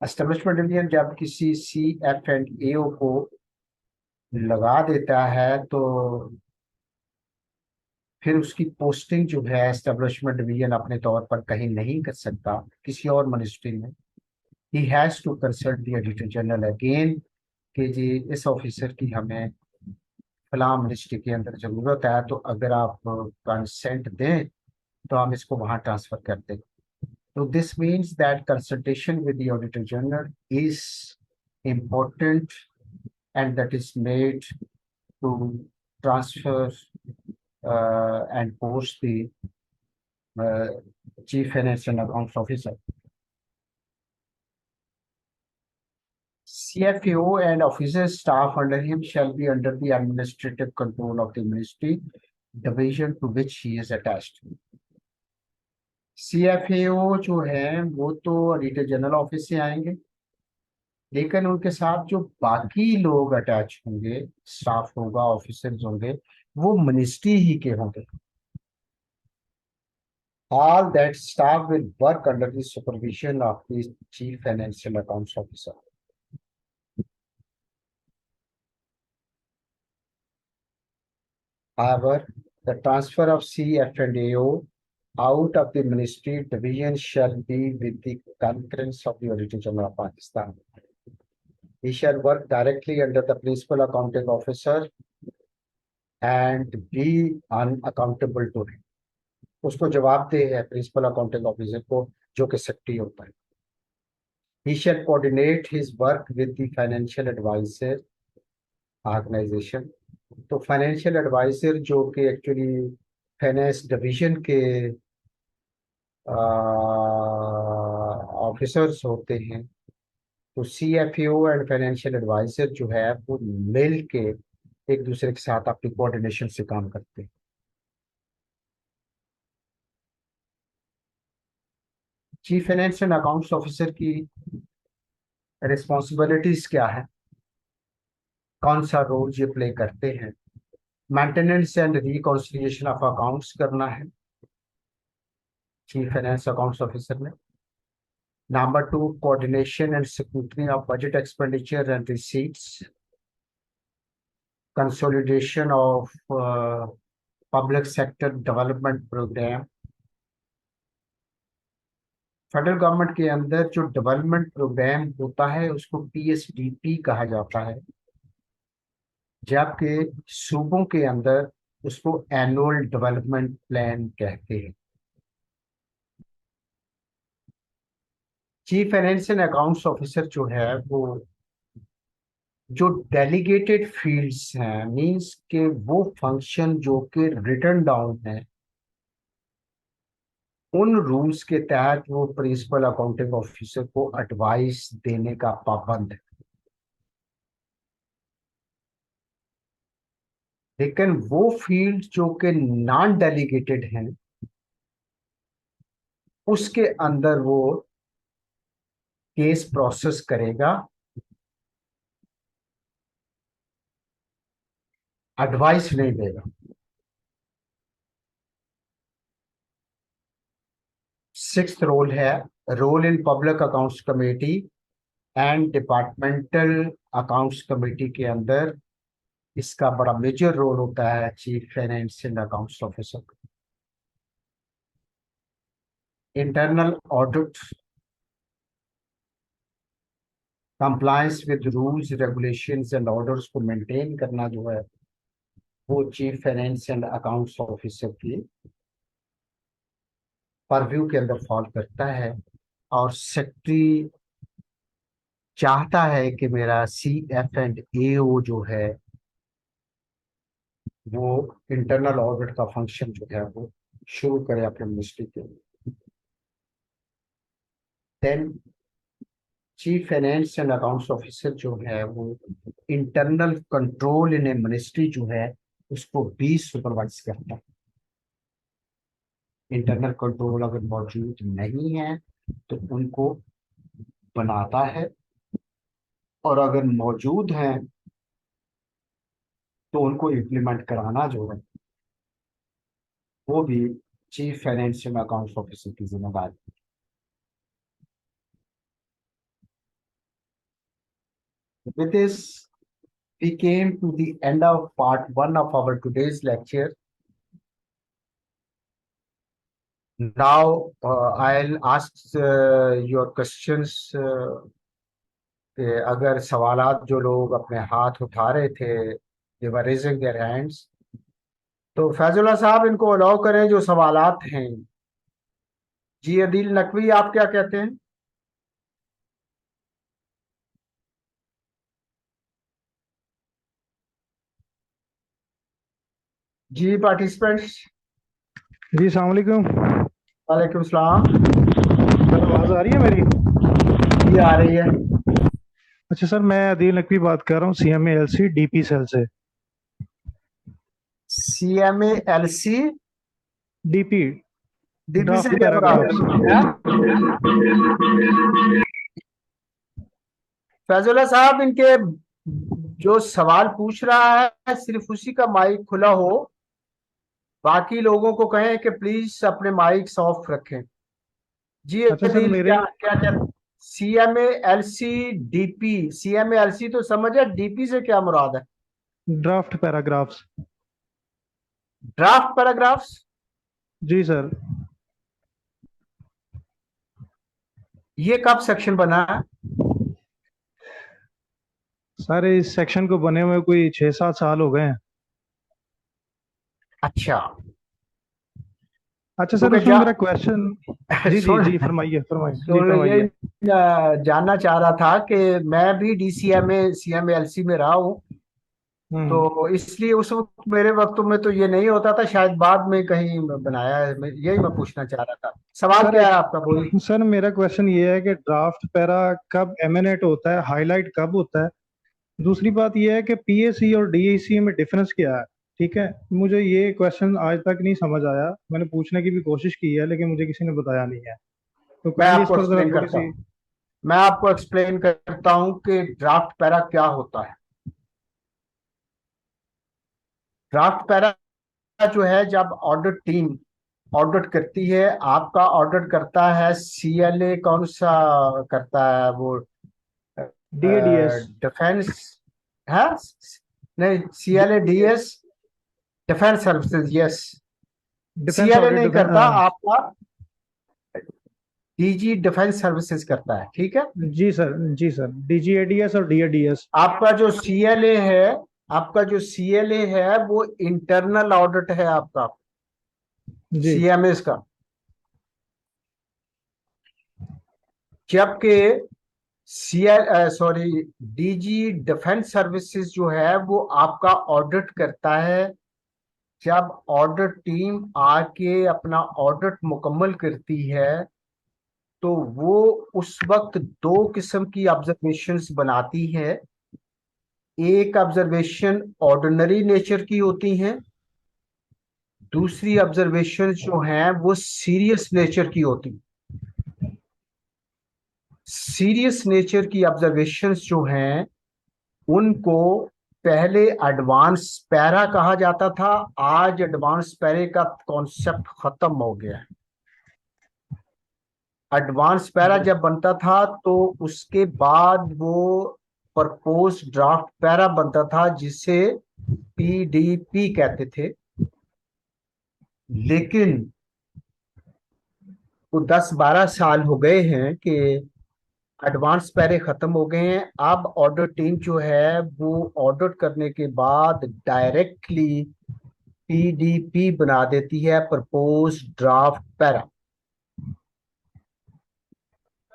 Establishment Division जब किसी CF&AO को लगा देता है तो फिर उसकी posting जो है एस्टेब्लिशमेंट डिवीजन अपने तौर पर कहीं नहीं कर सकता किसी और मिनिस्ट्री में. He has to consult the Auditor General again कि जी इस ऑफिसर की हमें फलां मिनिस्ट्री के अंदर जरूरत है, तो अगर आप कंसेंट दें तो हम इसको वहां ट्रांसफर कर दें. So this means that consultation with the Auditor General is important, and that is made to transfer and post the Chief Finance and Accounts Officer. CFAO and officer staff under him shall be under the administrative control of the ministry division to which he is attached. CFAO जो है वो तो auditor general office से आएंगे, लेकिन उनके साथ जो बाकी लोग अटैच होंगे, स्टाफ होगा, ऑफिसर्स होंगे, वो मिनिस्ट्री ही के होंगे. All that staff will work under the supervision of the Chief Financial Accounts Officer. However, the transfer of CF&AO out of the ministry division shall be with the concurrence of the Auditor General of Pakistan. He shall work directly under the Principal Accounting Officer and be unaccountable to him. उसको जवाबदेह है principal accounting officer को, जो कि secretary होता है. He shall coordinate his work with the financial advisor organization. तो financial adviser जो कि एक्चुअली फाइनेंस डिवीजन के ऑफिसर्स होते हैं, तो CFAO एंड फाइनेंशियल एडवाइजर जो है वो मिल के एक दूसरे के साथ अपनी कोऑर्डिनेशन से काम करते हैं. Chief finance and accounts officer की रिस्पॉन्सिबिलिटीज क्या है, कौन सा रोल ये प्ले करते हैं? Maintenance and reconciliation of accounts करना है चीफ फाइनेंस अकाउंट्स ऑफिसर ने. Number 2, coordination and scrutiny of budget expenditure and receipts, consolidation of public sector development programme. Federal government के अंदर जो डेवलपमेंट प्रोग्राम होता है उसको PSDP कहा जाता है, जबकि सूबों के अंदर उसको एनुअल डेवलपमेंट प्लान कहते हैं. Chief finance and accounts officer जो है वो जो डेलीगेटेड फील्ड्स हैं, मींस के वो फंक्शन जो कि रिटन डाउन है, उन रूल्स के तहत वो प्रिंसिपल अकाउंटिंग ऑफिसर को एडवाइस देने का पाबंद है. लेकिन वो फील्ड जो कि नॉन डेलीगेटेड हैं, उसके अंदर वो केस प्रोसेस करेगा, एडवाइस नहीं देगा. सिक्स्थ रोल है role in public accounts committee and departmental accounts committee के अंदर इसका बड़ा मेजर रोल होता है chief finance and accounts officer. Internal audit, compliance with rules regulations and orders को मेंटेन करना जो है वो chief finance and accounts officer की परव्यू के अंदर फॉल करता है। और सेक्रेटरी चाहता है कि मेरा CF&AO जो है वो इंटरनल ऑडिट का फंक्शन जो है वो शुरू करे अपने मिनिस्ट्री के लिए। Then chief finance and accounts officer जो है वो internal control in a ministry जो है उसको भी सुपरवाइज करता है। इंटरनल कंट्रोल अगर मौजूद नहीं है तो उनको बनाता है, और अगर मौजूद है तो उनको इम्प्लीमेंट कराना जो है वो भी chief finance and accounts officer की जिम्मेदारी। With this, we came to the end of part one of our today's lecture. Now, I'll ask your questions. कि अगर सवालात जो लोग अपने हाथ उठा रहे थे, they were raising their hands, तो फैजुल्ला साहब इनको अलाउ करें जो सवालात हैं। जी अदील नकवी, आप क्या कहते हैं? जी पार्टिसिपेंट्स। जी अस्सलाम वालेकुम। वालेकुम सलाम। सर आवाज़ आ रही है मेरी? जी आ रही है। अच्छा सर, मैं अदील नकवी बात कर रहा हूँ CMALC DP सेल से। CMALC DP DP से ड्राफ्ट क्या मुराद है? फैजुल्ला साहब, इनके जो सवाल पूछ रहा है सिर्फ उसी का माइक खुला हो, बाकी लोगों को कहें कि प्लीज अपने माइक ऑफ रखें। जी अच्छा सर, अदील, मेरे क्या क्या क्या CMALC DP, CMALC तो समझ है, DP से क्या मुराद है? Draft paragraphs. Draft paragraphs. जी सर। ये कब सेक्शन बना है? सर इस सेक्शन को बने हुए कोई 6-7 साल हो गए हैं। अच्छा, अच्छा सर, क्योंकि उसमें मेरा क्वेश्चन। जी जी सुन जी, फरमाइए फरमाइए जी सुन ये फरमाइए। जानना चाह रहा था कि मैं भी DCMA CMALC में रहा हूँ, हम्म। तो इसलिए उस वक्त मेरे वक्त में तो ये नहीं होता था, शायद बाद में कहीं बनाया है। यही मैं पूछना चाह रहा था। सवाल सर क्या है आपका, बोलिए। सर मेरा क्वेश्चन ये है कि ड्राफ्ट पैरा कब एमिनेट होता है, हाईलाइट कब होता है? दूसरी बात यह है कि PAC और DAC में डिफरेंस क्या है? ठीक है, मुझे ये क्वेश्चन आज तक नहीं समझ आया। मैंने पूछने की भी कोशिश की है लेकिन मुझे किसी ने बताया नहीं है, तो मैं काइंडली इस आपको पर जरा एक्सप्लेन थोड़ी करता सी। हूँ मैं आपको एक्सप्लेन करता हूँ कि ड्राफ्ट पैरा क्या होता है। ड्राफ्ट पैरा जो है, जब ऑडिट टीम ऑडिट करती है, आपका ऑडिट करता है CLA, कौन सा करता है वो? DADS। डिफेंस है? नहीं, CLA DS, defence services. Yes, defence CLA audit. नहीं करता आपका, DG डिफेंस सर्विसेज करता है, ठीक है। जी सर, जी सर, DGADS और DADS। आपका जो CLA है, आपका जो CLA है वो इंटरनल ऑडिट है आपका, जी CMS का। जबकि DG डिफेंस सर्विसेज जो है वो आपका ऑडिट करता है। जब ऑडिट टीम आके अपना ऑडिट मुकम्मल करती है तो वो उस वक्त दो किस्म की ऑब्जर्वेशंस बनाती है। एक ऑब्जर्वेशन ऑर्डिनरी नेचर की होती हैं, दूसरी ऑब्जर्वेशन जो हैं वो सीरियस नेचर की होती हैं। सीरियस नेचर की ऑब्जर्वेशंस जो हैं उनको पहले एडवांस पैरा कहा जाता था। आज एडवांस पैरे का कॉन्सेप्ट खत्म हो गया है। एडवांस पैरा जब बनता था तो उसके बाद वो प्रपोज ड्राफ्ट पैरा बनता था जिसे पीडीपी कहते थे। लेकिन वो 10-12 साल हो गए हैं कि एडवांस पैरे खत्म हो गए हैं। अब ऑडिट टीम जो है वो ऑडिट करने के बाद डायरेक्टली पीडीपी बना देती है, propose draft para.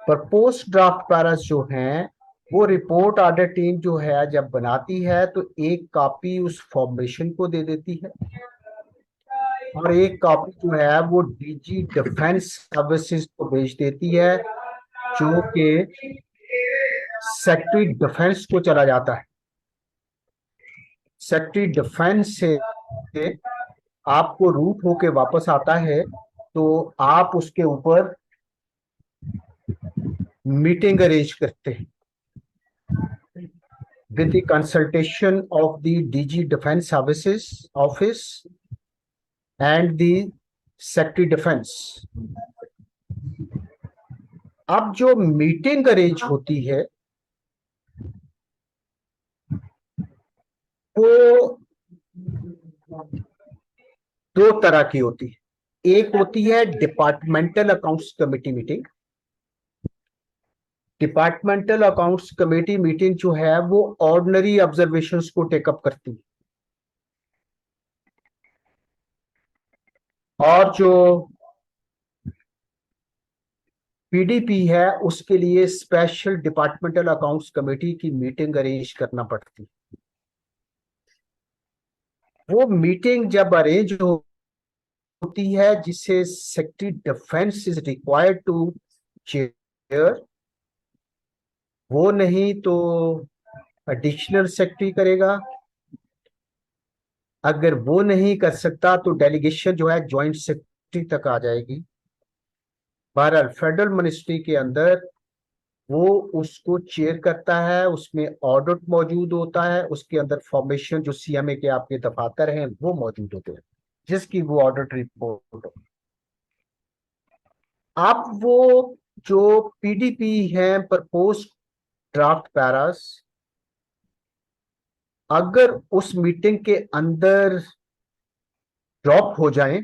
Propose draft para जो हैं वो रिपोर्ट ऑडिट टीम जो है जब बनाती है तो एक कॉपी उस फॉर्मेशन को दे देती है और एक कॉपी जो है वो डीजी डिफेंस सर्विसेज को भेज देती है, जो कि सेक्रेटरी डिफेंस को चला जाता है। सेक्रेटरी डिफेंस से आपको रूट होके वापस आता है तो आप उसके ऊपर मीटिंग अरेंज करते हैं with the consultation of the DG Defense Services Office and the Secretary Defense। अब जो मीटिंग अरेंज होती है वो दो तरह की होती है। एक होती है departmental accounts committee meeting. Departmental accounts committee meeting जो है वो ऑर्डिनरी ऑब्जर्वेशंस को टेकअप करती है, और जो पीडीपी है उसके लिए स्पेशल डिपार्टमेंटल अकाउंट्स कमेटी की मीटिंग अरेंज करना पड़ती है। वो मीटिंग जब अरेंज होती है जिसे secretary defence is required to chair, वो नहीं तो एडिशनल सेक्रेटरी करेगा। अगर वो नहीं कर सकता तो डेलीगेशन जो है जॉइंट सेक्रेटरी तक आ जाएगी। बहरहाल फेडरल मिनिस्ट्री के अंदर वो उसको चेयर करता है, उसमें ऑडिट मौजूद होता है, उसके अंदर फॉर्मेशन जो सीएमए के आपके दफातर हैं वो मौजूद होते हैं जिसकी वो ऑडिट रिपोर्ट हो। अब वो जो पीडीपी है प्रपोज ड्राफ्ट पैरास, अगर उस मीटिंग के अंदर ड्रॉप हो जाएं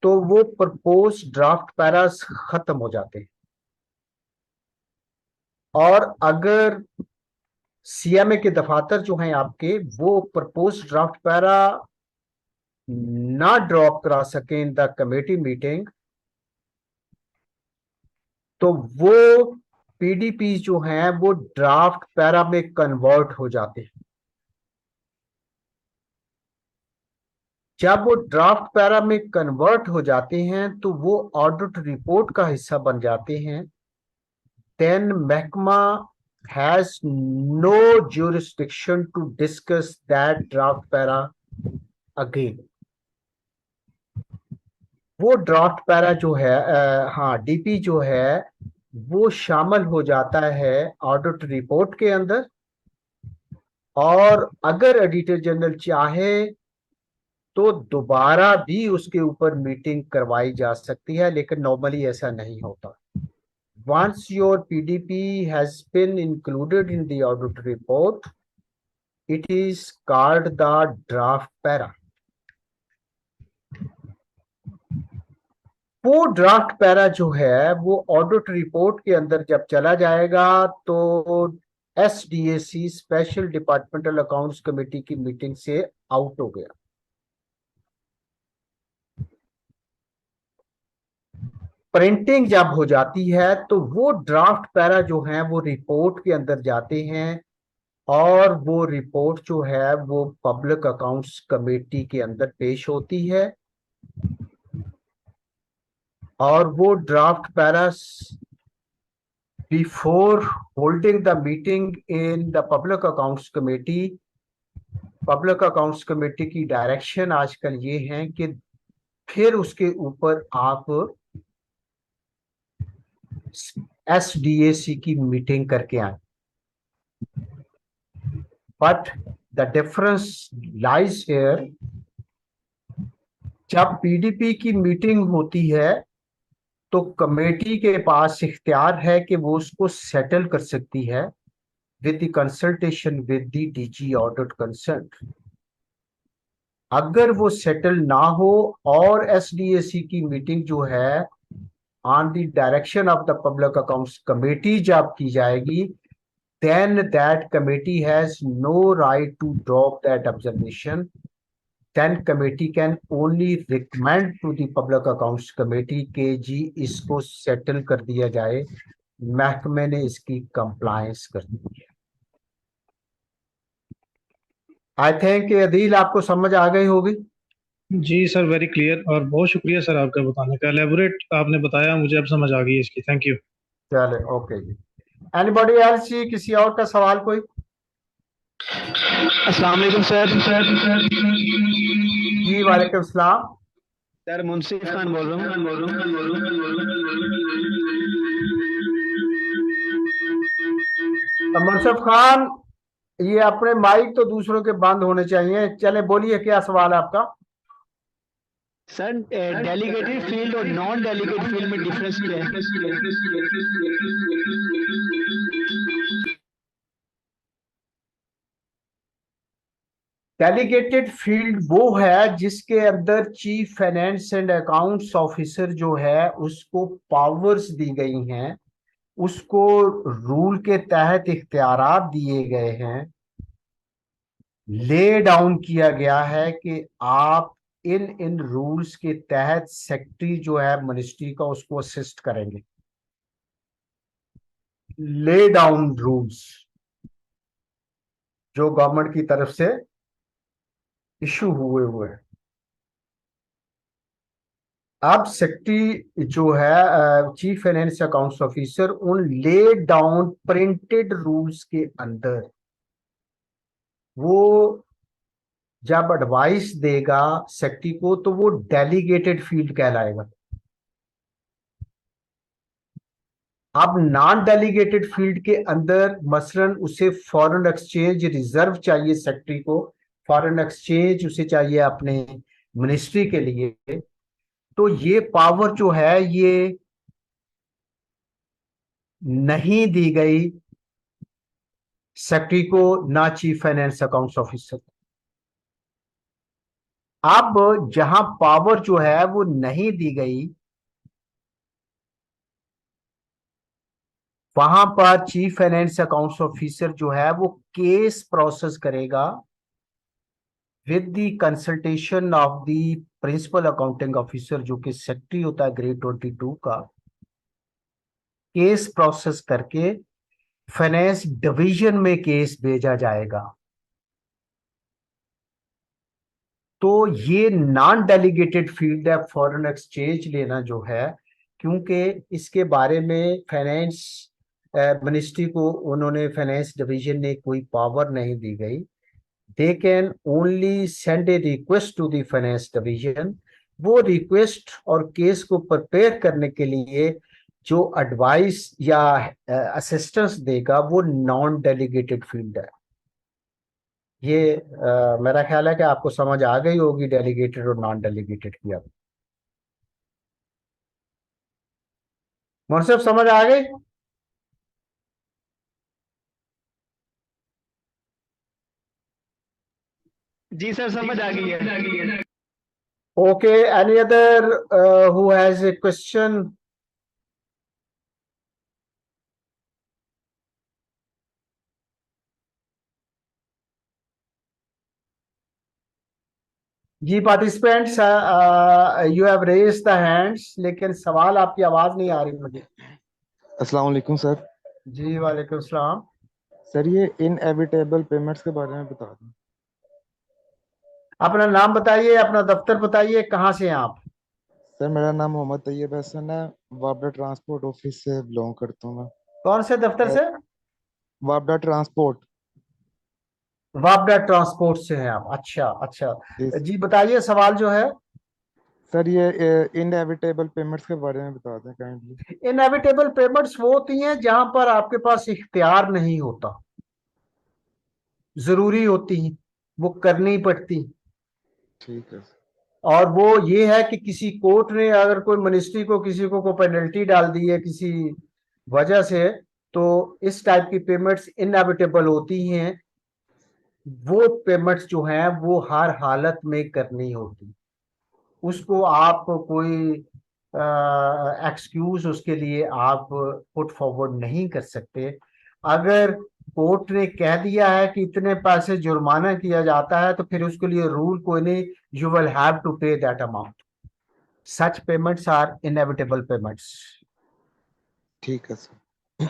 तो वो प्रपोज ड्राफ्ट पैरास खत्म हो जाते हैं। और अगर सीएमए के दफातर जो हैं आपके वो प्रपोज ड्राफ्ट पैरा ना ड्रॉप करा सकें इन द कमेटी मीटिंग, तो वो पीडीपी जो हैं वो ड्राफ्ट पैरा में कन्वर्ट हो जाते हैं। जब वो ड्राफ्ट पैरा में कन्वर्ट हो जाते हैं तो वो ऑडिट रिपोर्ट का हिस्सा बन जाते हैं। देन महकमा has no jurisdiction to discuss that draft para again. वो ड्राफ्ट पैरा जो है डीपी जो है वो शामिल हो जाता है ऑडिट रिपोर्ट के अंदर, और अगर एडिटर जनरल चाहे तो दोबारा भी उसके ऊपर मीटिंग करवाई जा सकती है, लेकिन नॉर्मली ऐसा नहीं होता। Once your PDP has been included in the audit report, it is called the draft para। वो ड्राफ्ट पैरा जो है वो ऑडिट रिपोर्ट के अंदर जब चला जाएगा तो एसडीएसी स्पेशल डिपार्टमेंटल अकाउंट्स कमेटी की मीटिंग से आउट हो गया। प्रिंटिंग जब हो जाती है तो वो ड्राफ्ट पैरा जो है वो रिपोर्ट के अंदर जाते हैं, और वो रिपोर्ट जो है वो पब्लिक अकाउंट्स कमेटी के अंदर पेश होती है, और वो draft Paris before holding the meeting in the public accounts committee की डायरेक्शन आजकल ये है कि फिर उसके ऊपर आप एसडीएसी की मीटिंग करके आए। But the difference lies here, जब पीडीपी की मीटिंग होती है तो कमेटी के पास इख्तियार है कि वो उसको सेटल कर सकती है with the consultation with the DG audit concern. अगर वो सेटल ना हो और एसडीएसी की मीटिंग जो है on the direction of the public accounts committee जब की जाएगी, then that committee has no right to drop that observation. Then committee can only recommend to the public accounts committee के जी इसको सेटल कर दिया जाए, महकमे ने इसकी कंप्लायंस कर दी है। आई थिंक अदील आपको समझ आ गई होगी। जी सर, वेरी क्लियर, और बहुत शुक्रिया सर आपका बताने का, एलेबोरेट आपने बताया, मुझे अब समझ आ गई इसकी। Thank you. चले ओके जी। एनीबॉडी एल्स जी, किसी और का सवाल कोई? अस्सलाम वालेकुम सर। जी वालेकुम सलाम। सर मुंसिफ खान बोल रहा हूँ। मुनसफ खान, ये अपने माइक तो दूसरों के बंद होने चाहिए। चले बोलिए, क्या सवाल है आपका? सर डेलीगेटेड फील्ड और नॉन डेलीगेटेड फील्ड में डिफरेंस क्या है? डेलीगेटेड फील्ड वो है जिसके अंदर chief finance and accounts officer जो है उसको पावर्स दी गई हैं, उसको रूल के तहत इख्तियारात दिए गए हैं, ले डाउन किया गया है कि आप इन इन रूल्स के तहत सेक्रेटरी जो है मिनिस्ट्री का उसको असिस्ट करेंगे। ले डाउन रूल्स जो गवर्नमेंट की तरफ से इशू हुए हैं। अब सेक्रेटरी जो है चीफ फाइनेंस अकाउंट्स ऑफिसर उन ले डाउन प्रिंटेड रूल्स के अंदर वो जब एडवाइस देगा सेक्रेटरी को तो वो डेलीगेटेड फील्ड कहलाएगा। अब नॉन डेलीगेटेड फील्ड के अंदर मसलन उसे फॉरेन एक्सचेंज रिजर्व चाहिए, सेक्रेटरी को फॉरेन एक्सचेंज उसे चाहिए अपने मिनिस्ट्री के लिए, तो ये पावर जो है ये नहीं दी गई सेक्रेटरी को, ना चीफ फाइनेंस अकाउंट्स ऑफिसर। अब जहां पावर जो है वो नहीं दी गई, वहां पर चीफ फाइनेंस अकाउंट्स ऑफिसर जो है वो केस प्रोसेस करेगा with the consultation of the principal accounting officer जो कि सेक्रेटरी होता है ग्रेड 22 का। केस प्रोसेस करके फाइनेंस डिवीजन में केस भेजा जाएगा। तो ये नॉन डेलीगेटेड फील्ड है फॉरेन एक्सचेंज लेना जो है, क्योंकि इसके बारे में फाइनेंस मिनिस्ट्री को उन्होंने फाइनेंस डिवीजन ने कोई पावर नहीं दी गई। They can only send a request to the finance division. वो रिक्वेस्ट और केस को प्रिपेयर करने के लिए जो एडवाइस या असिस्टेंस देगा वो नॉन डेलीगेटेड फील्ड है। ये मेरा ख्याल है कि आपको समझ आ गई होगी डेलीगेटेड और नॉन डेलीगेटेड की। अब मुनसिफ समझ आ गई? जी सर, समझ आ गई है। Okay, any other who has a question? जी participants, you have raise the hands, लेकिन सवाल आपकी आवाज नहीं आ रही मुझे। अस्सलाम वालेकुम सर। जी वालेकुम सलाम। सर ये इनएविटेबल पेमेंट्स के बारे में बता दें। अपना नाम बताइए, अपना दफ्तर बताइए, कहाँ से हैं आप? सर मेरा नाम मोहम्मद तैयब हसन है, वापडा ट्रांसपोर्ट ऑफिस से बिलोंग करता हूँ मैं। कौन से दफ्तर से? वापडा ट्रांसपोर्ट। वापडा ट्रांसपोर्ट से हैं आप? अच्छा अच्छा। जी बताइए सवाल जो है। सर ये इनएविटेबल पेमेंट्स के बारे में बता दें काइंडली। इनएविटेबल पेमेंट्स वो होती हैं जहां पर आपके पास इख्तियार नहीं होता, जरूरी होती हैं, वो करनी पड़ती। ठीक है। और वो ये है कि किसी कोर्ट ने अगर कोई मिनिस्ट्री को किसी को पेनल्टी डाल दी है किसी वजह से, तो इस टाइप की पेमेंट्स इनएविटेबल होती हैं। वो पेमेंट्स जो हैं वो हर हालत में करनी होती, उसको आप कोई एक्सक्यूज उसके लिए आप पुट फॉरवर्ड नहीं कर सकते। अगर कोर्ट ने कह दिया है कि इतने पैसे जुर्माना किया जाता है, तो फिर उसके लिए रूल कोई नहीं, you will have to pay that amount. Such payments are inevitable payments. ठीक है सर।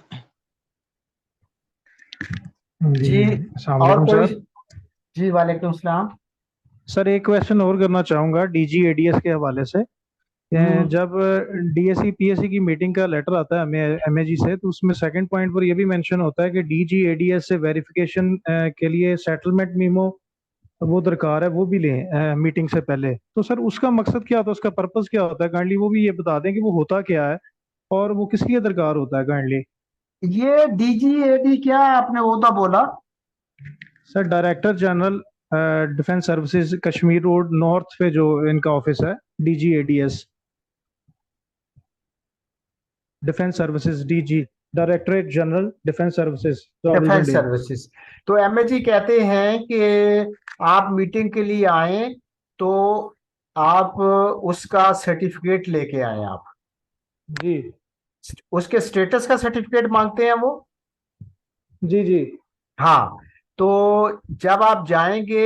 जी जी। अस्सलाम और वालेकुम कोई? सर। जी वालेकुम सलाम। सर एक क्वेश्चन और करना चाहूँगा डीजी एडीएस के हवाले से। हम्म। जब डीएससी पीएससी की मीटिंग का लेटर आता है हमें एमएजी से, तो उसमें सेकंड पॉइंट पर यह भी मेंशन होता है कि डीजी एडीएस से वेरिफिकेशन के लिए सेटलमेंट मीमो वो दरकार है, वो भी लें मीटिंग से पहले। तो सर उसका मकसद क्या होता है, उसका पर्पस क्या होता है काइंडली वो भी ये बता दें कि वो होता क्या है और वो किस लिए दरकार होता है काइंडली। ये डीजीएडी क्या आपने ओहदा बोला? Sir director general defence services Kashmir road north पे जो इनका ऑफिस है, DG ADS defence services, DG directorate general defence services defence Rawalpindi. Services. तो एमएजी कहते हैं कि आप मीटिंग के लिए आए तो आप उसका सर्टिफिकेट लेके आए आप। जी उसके स्टेटस का सर्टिफिकेट मांगते हैं वो। जी जी। हाँ। तो जब आप जाएंगे,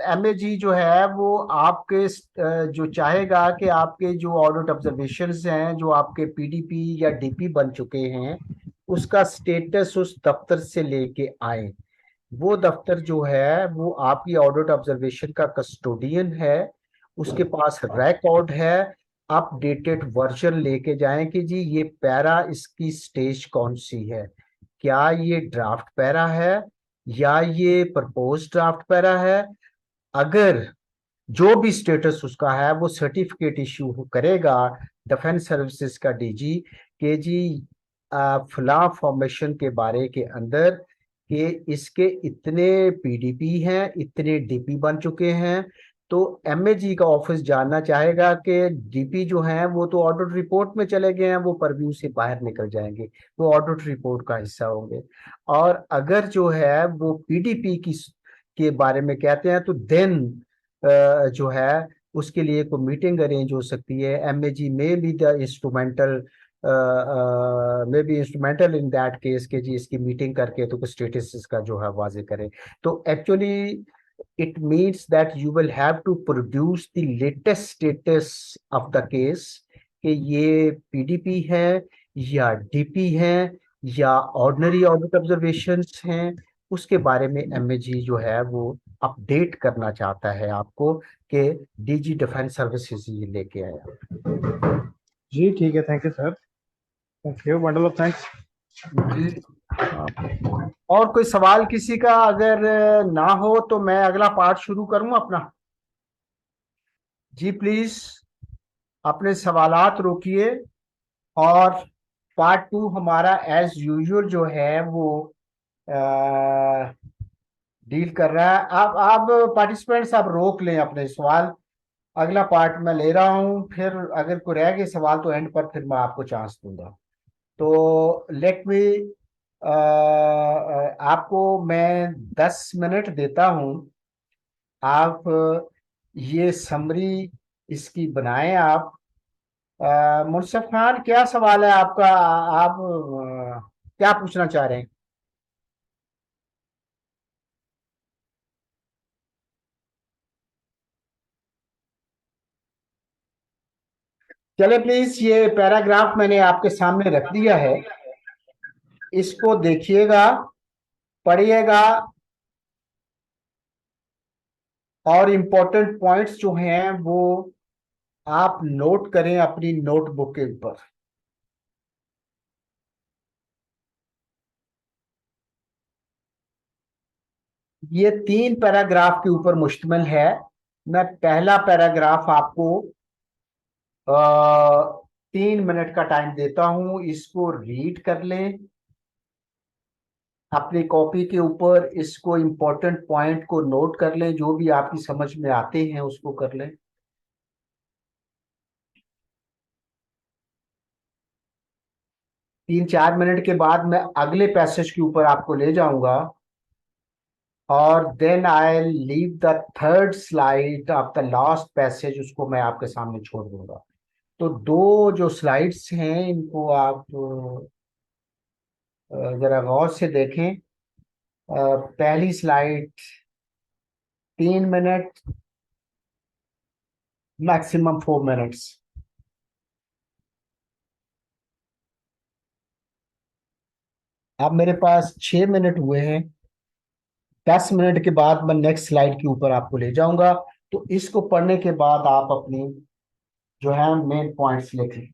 एमएजी जो है वो आपके जो चाहेगा कि आपके जो ऑडिट ऑब्जर्वेशंस हैं, जो आपके पीडीपी या डीपी बन चुके हैं, उसका स्टेटस उस दफ्तर से लेके आए। वो दफ्तर जो है वो आपकी ऑडिट ऑब्जर्वेशन का कस्टोडियन है, उसके पास रिकॉर्ड है। अपडेटेड वर्जन लेके जाएं कि जी ये पैरा इसकी स्टेज कौन सी है, क्या ये ड्राफ्ट पैरा है या ये प्रपोज ड्राफ्ट पैरा है। अगर जो भी स्टेटस उसका है वो सर्टिफिकेट इश्यू करेगा डिफेंस सर्विसेज का डीजी के जी फला फॉर्मेशन के बारे के अंदर कि इसके इतने पीडीपी हैं, इतने डीपी बन चुके हैं। तो एमएजी का ऑफिस जानना चाहेगा कि डीपी जो हैं वो तो ऑडिट रिपोर्ट में चले गए हैं, वो परव्यू से बाहर निकल जाएंगे, वो ऑडिट रिपोर्ट का हिस्सा होंगे। और अगर जो है वो पीडीपी की के बारे में कहते हैं, तो देन जो है उसके लिए कोई मीटिंग अरेंज हो सकती है। एमएजी में बी द इंस्ट्रूमेंटल में be instrumental in that case के जी इसकी मीटिंग करके तो कुछ स्टेटस इसका जो है वाजे करें। तो actually it means that you will have to produce the latest status of the case कि ये पीडीपी है या डीपी है या ऑर्डिनरी ऑडिट ऑब्जर्वेशंस हैं। उसके बारे में एमएजी जो है वो अपडेट करना चाहता है आपको कि डीजी डिफेंस सर्विसेज ये लेके आया। जी ठीक है, thank you sir, thank you, bundle of thanks. जी। और कोई सवाल किसी का अगर ना हो तो मैं अगला पार्ट शुरू करूं अपना। जी प्लीज अपने सवालात रोकिए। और पार्ट टू हमारा एज यूजुअल जो है वो डील कर रहा है। आप पार्टिसिपेंट्स आप रोक लें अपने सवाल, अगला पार्ट मैं ले रहा हूं। फिर अगर कोई रह गए सवाल तो एंड पर फिर मैं आपको चांस दूंगा। तो लेट मी आपको मैं 10 मिनट देता हूं। आप ये समरी इसकी बनाएं आप। मुनसफ खान क्या सवाल है आपका? आप क्या पूछना चाह रहे हैं? चले प्लीज, ये पैराग्राफ मैंने आपके सामने रख दिया है, इसको देखिएगा, पढ़िएगा और इम्पोर्टेंट पॉइंट्स जो हैं वो आप नोट करें अपनी नोटबुक के ऊपर। ये 3 पैराग्राफ के ऊपर मुश्तमिल है। मैं पहला पैराग्राफ आपको 3 मिनट का टाइम देता हूं, इसको रीड कर लें अपनी कॉपी के ऊपर, इसको इम्पोर्टेंट पॉइंट को नोट कर लें, जो भी आपकी समझ में आते हैं उसको कर लें। 3-4 मिनट के बाद मैं अगले पैसेज के ऊपर आपको ले जाऊंगा, और then I leave the third slide of the last passage, उसको मैं आपके सामने छोड़ दूंगा। तो दो जो स्लाइड्स हैं इनको आप जरा गौर से देखें। पहली स्लाइड 3 मिनट, मैक्सिमम 4 मिनट्स। अब मेरे पास 6 मिनट हुए हैं। 10 मिनट के बाद मैं नेक्स्ट स्लाइड के ऊपर आपको ले जाऊंगा। तो इसको पढ़ने के बाद आप अपनी जो है मेन पॉइंट्स लिख लें।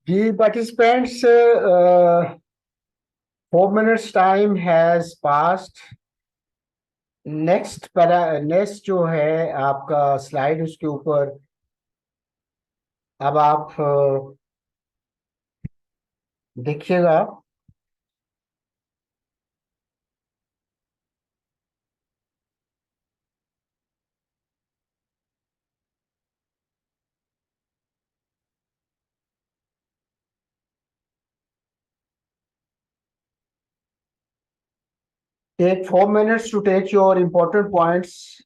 जी participants, 4 minutes time has passed. Next जो है आपका स्लाइड, उसके ऊपर अब आप देखिएगा। Take 4 minutes to take your important points.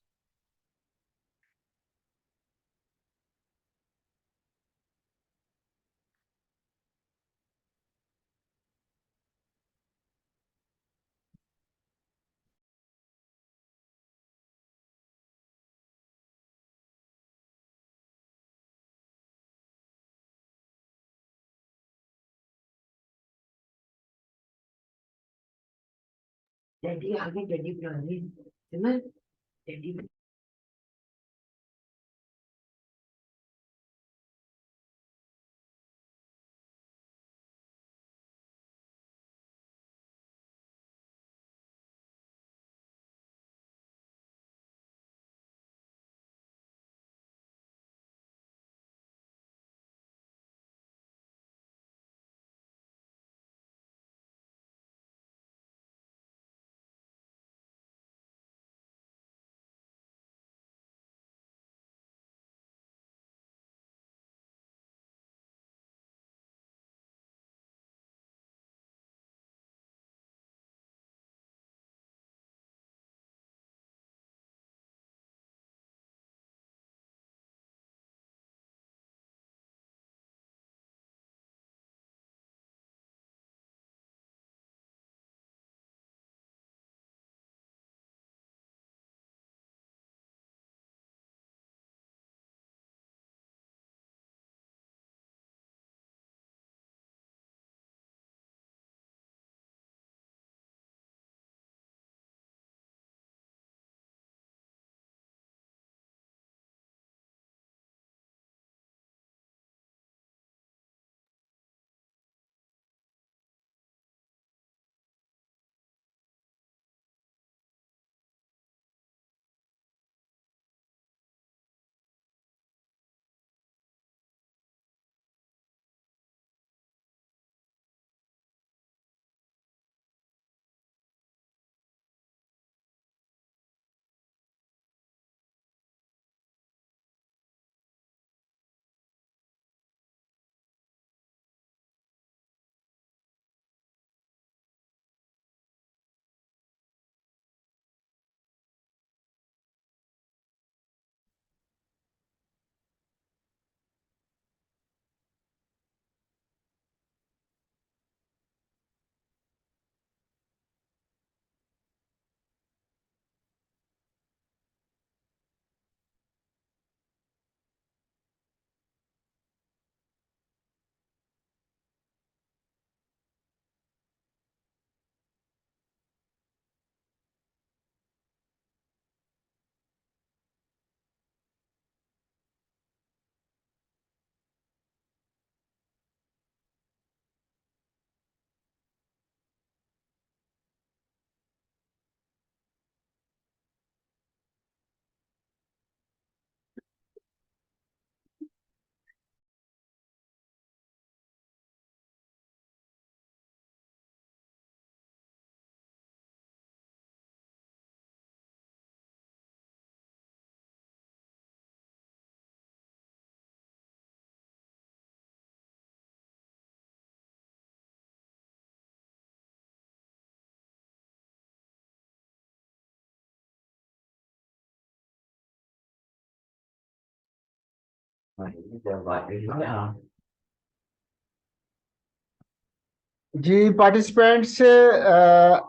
जी पार्टिसिपेंट्स,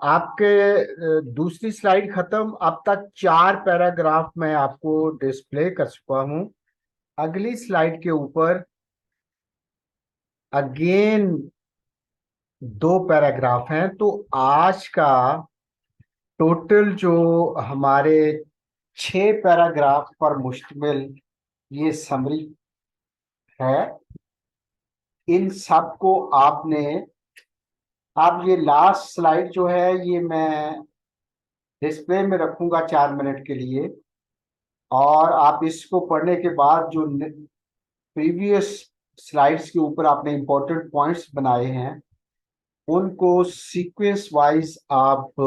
आपके दूसरी स्लाइड खत्म। अब तक 4 पैराग्राफ मैं आपको डिस्प्ले कर चुका हूं। अगली स्लाइड के ऊपर अगेन 2 पैराग्राफ हैं। तो आज का टोटल जो हमारे 6 पैराग्राफ पर मुश्तमिल ये समरी है, इन सब को आपने, अब ये लास्ट स्लाइड जो है ये मैं डिस्प्ले में रखूंगा 4 मिनट के लिए, और आप इसको पढ़ने के बाद जो प्रीवियस स्लाइड्स के ऊपर आपने इंपॉर्टेंट पॉइंट्स बनाए हैं उनको सीक्वेंस वाइज आप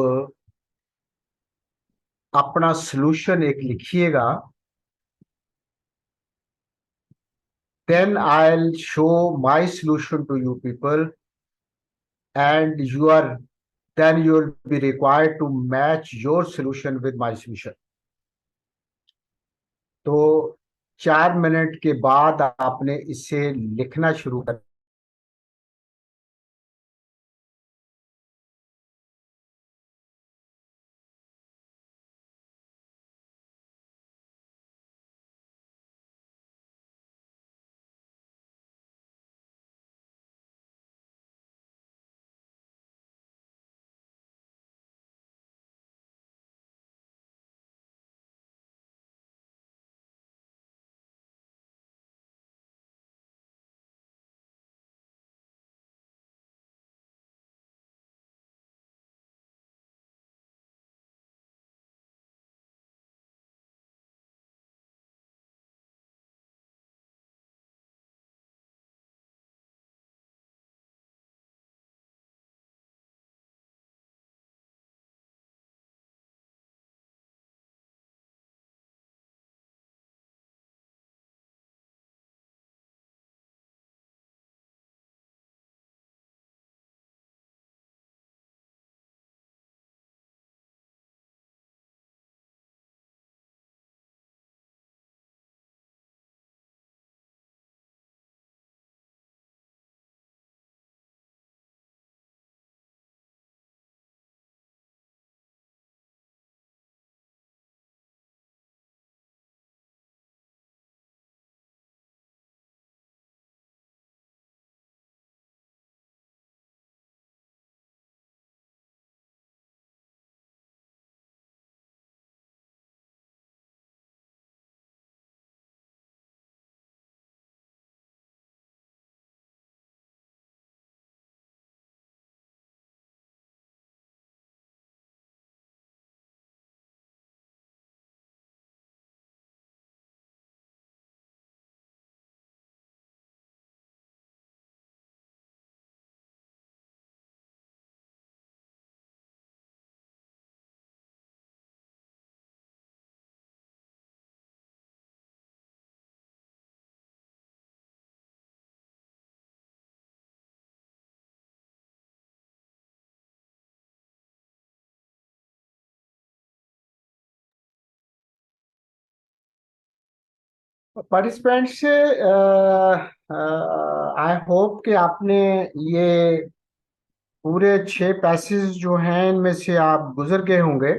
अपना सॉल्यूशन एक लिखिएगा। Then I will show my solution to you people, and then you will be required to match your solution with my solution. तो 4 मिनट के बाद आपने इसे लिखना शुरू कर पार्टिसिपेंट्स, आई होप कि आपने ये पूरे 6 पैसेज जो हैं इनमें से आप गुजर गए होंगे।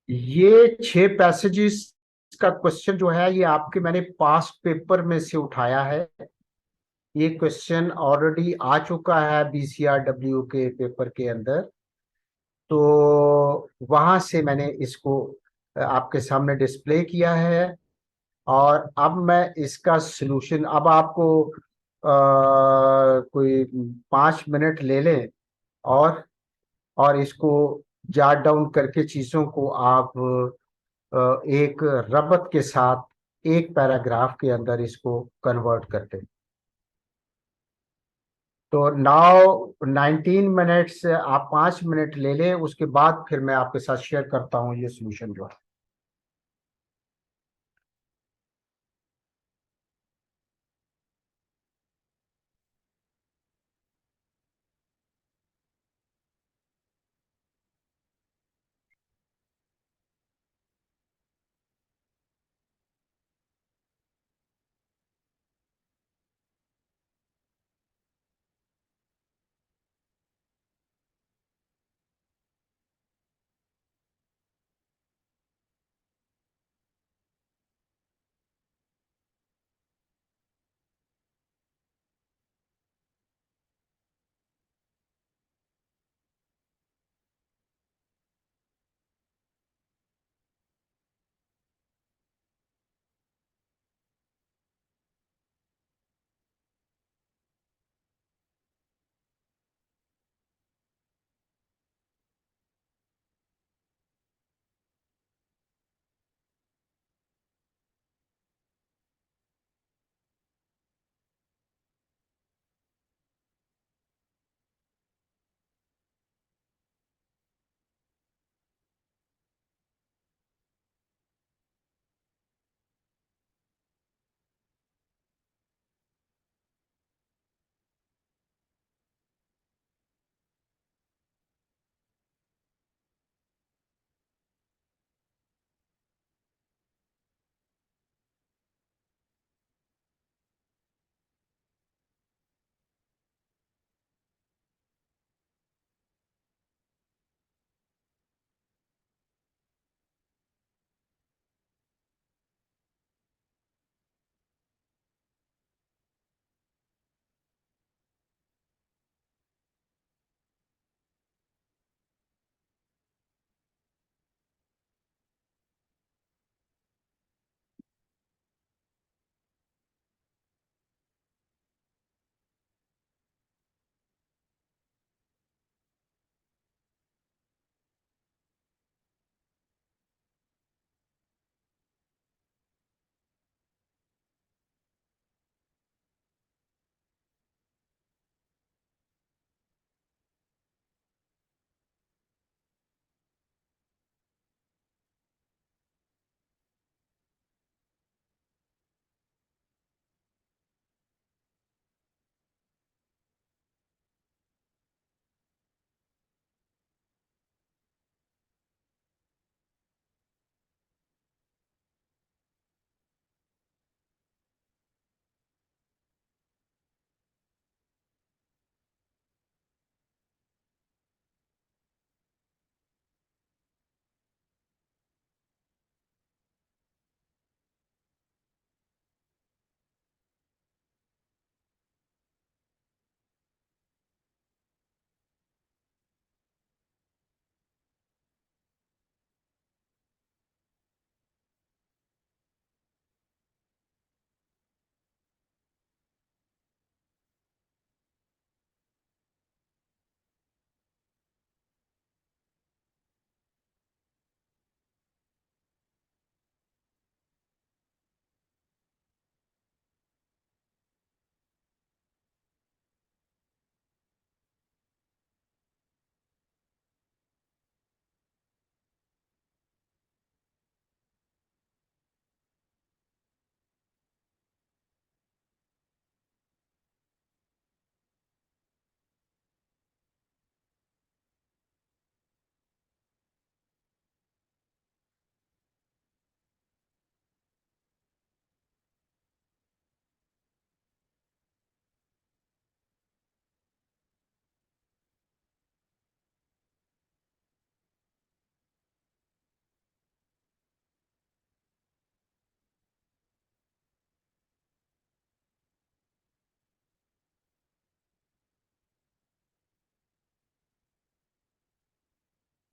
ये 6 पैसेजेस का क्वेश्चन जो है ये आपके मैंने पास्ट पेपर में से उठाया है। ये क्वेश्चन ऑलरेडी आ चुका है BCRW के पेपर के अंदर। तो वहां से मैंने इसको आपके सामने डिस्प्ले किया है। और अब मैं इसका सलूशन, अब आपको कोई 5 मिनट ले लें और इसको जॉट डाउन करके चीजों को आप एक रबत के साथ एक पैराग्राफ के अंदर इसको कन्वर्ट कर दें। तो नाउ 19 मिनट्स, आप 5 मिनट ले लें, उसके बाद फिर मैं आपके साथ शेयर करता हूँ ये सोल्यूशन जो है।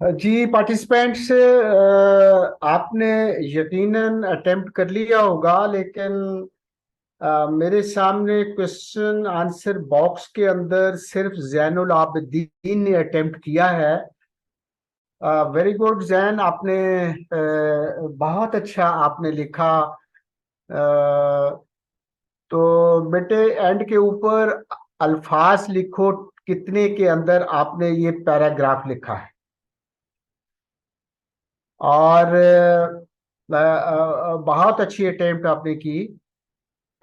जी पार्टिसिपेंट्स, आपने यकीनन अटेम्प्ट कर लिया होगा, लेकिन मेरे सामने क्वेश्चन आंसर बॉक्स के अंदर सिर्फ जैनुल आबिदीन ने अटेम्प्ट किया है। वेरी गुड जैन, आपने बहुत अच्छा आपने लिखा। तो बेटे एंड के ऊपर अल्फाज लिखो, कितने के अंदर आपने ये पैराग्राफ लिखा है। और बहुत अच्छी अटेम्प्ट आपने की,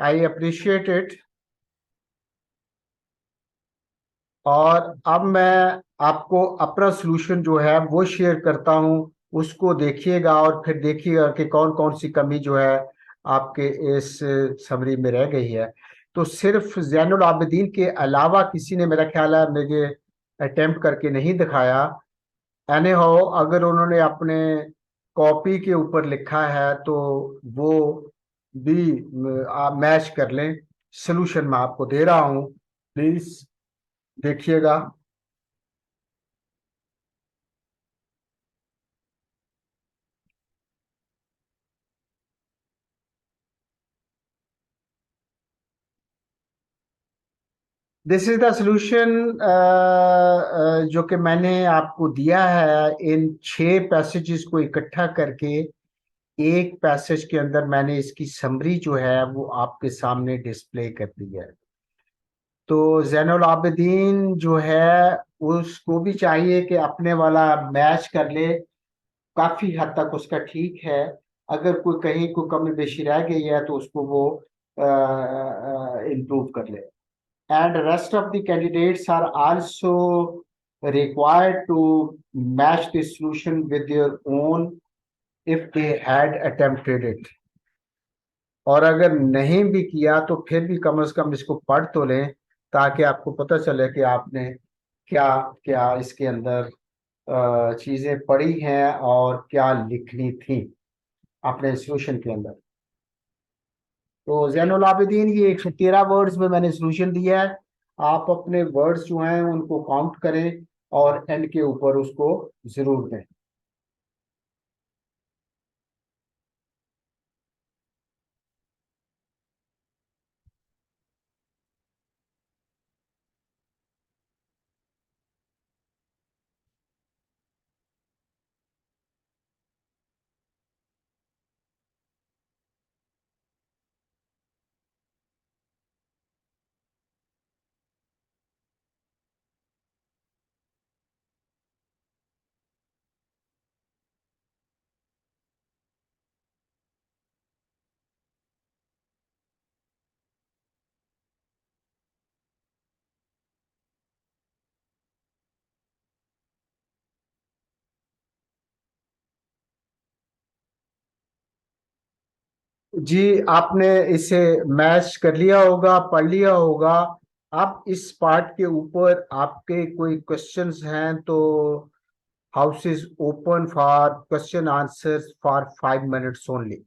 आई अप्रिशिएट इट। और अब मैं आपको अपना सॉल्यूशन जो है वो शेयर करता हूँ, उसको देखिएगा और फिर देखिएगा कि कौन कौन सी कमी जो है आपके इस समरी में रह गई है। तो सिर्फ जैनुल आबिदीन के अलावा किसी ने मेरा ख्याल है मुझे अटेम्प्ट करके नहीं दिखाया। एनी हो, अगर उन्होंने अपने कॉपी के ऊपर लिखा है तो वो भी आप मैच कर लें। सॉल्यूशन मैं आपको दे रहा हूँ, प्लीज देखिएगा। दिस इज द सॉल्यूशन जो कि मैंने आपको दिया है। इन 6 पैसेजेस को इकट्ठा करके एक पैसेज के अंदर मैंने इसकी समरी जो है वो आपके सामने डिस्प्ले कर दी है। तो जैनुल आबिदीन जो है उसको भी चाहिए कि अपने वाला मैच कर ले। काफी हद तक उसका ठीक है। अगर कोई कहीं कोई कमी बेशी रह गई है तो उसको वो इम्प्रूव कर ले। And rest of the candidates are also required to match the solution with their own if they had attempted it. और अगर नहीं भी किया तो फिर भी कम से कम इसको पढ़ तो लें, ताकि आपको पता चले कि आपने क्या क्या इसके अंदर चीजें पढ़ी हैं और क्या लिखनी थी अपने सॉल्यूशन के अंदर। तो जैनुल आबिदीन ये 113 वर्ड्स में मैंने सॉल्यूशन दिया है। आप अपने वर्ड्स जो हैं उनको काउंट करें और एंड के ऊपर उसको जरूर दें। जी आपने इसे मैच कर लिया होगा, पढ़ लिया होगा। अब इस पार्ट के ऊपर आपके कोई क्वेश्चंस हैं तो house is open for question answers for 5 minutes only.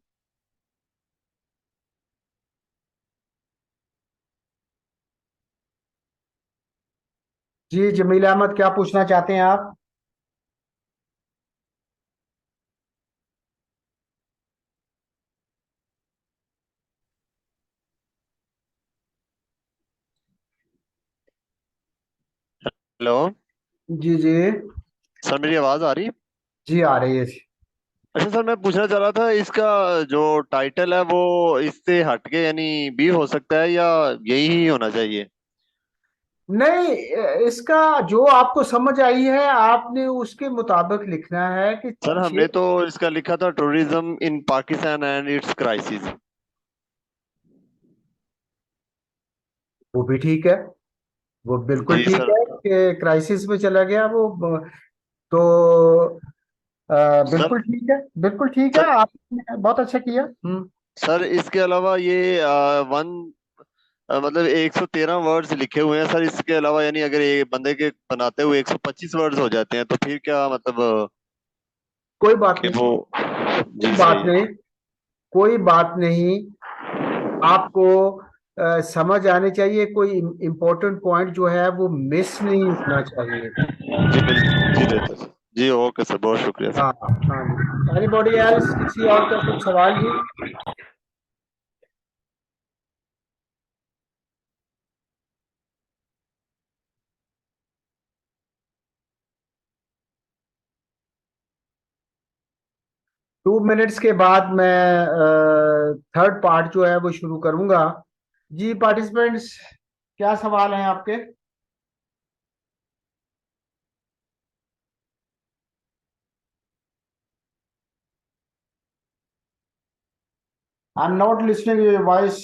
जी जमील अहमद, क्या पूछना चाहते हैं आप? हेलो। जी जी सर मेरी आवाज आ रही है? जी आ रही है जी। अच्छा सर, मैं पूछना चाह रहा था इसका जो टाइटल है वो इससे हटके यानी भी हो सकता है या यही ही होना चाहिए? नहीं, इसका जो आपको समझ आई है आपने उसके मुताबिक लिखना है कि सर छे। हमने तो इसका लिखा था tourism in Pakistan and it's crisis. वो भी ठीक है, वो बिल्कुल जी ठीक सर। है कि क्राइसिस में चला गया वो। तो सर बिल्कुल ठीक है, बिल्कुल ठीक है, सर आपने बहुत अच्छा किया। हम्म। सर इसके अलावा ये वन मतलब 113 वर्ड्स लिखे हुए हैं सर। इसके अलावा यानी अगर ये बंदे के बनाते हुए 125 वर्ड्स हो जाते हैं तो फिर क्या मतलब कोई बात कि नहीं, वो। कोई जी बात सही है। नहीं, कोई बात नहीं। आपको समझ आने चाहिए, कोई इम्पोर्टेंट पॉइंट जो है वो मिस नहीं होना चाहिए। जी बिल्कुल, जी बेहतर। जी ओके सर, बहुत शुक्रिया सर। हाँ हाँ जी। एनीबॉडी एल्स, किसी और का कुछ सवाल जी? 2 मिनट्स के बाद मैं थर्ड पार्ट जो है वो शुरू करूंगा। जी पार्टिसिपेंट्स, क्या सवाल हैं आपके? I am not listening your voice.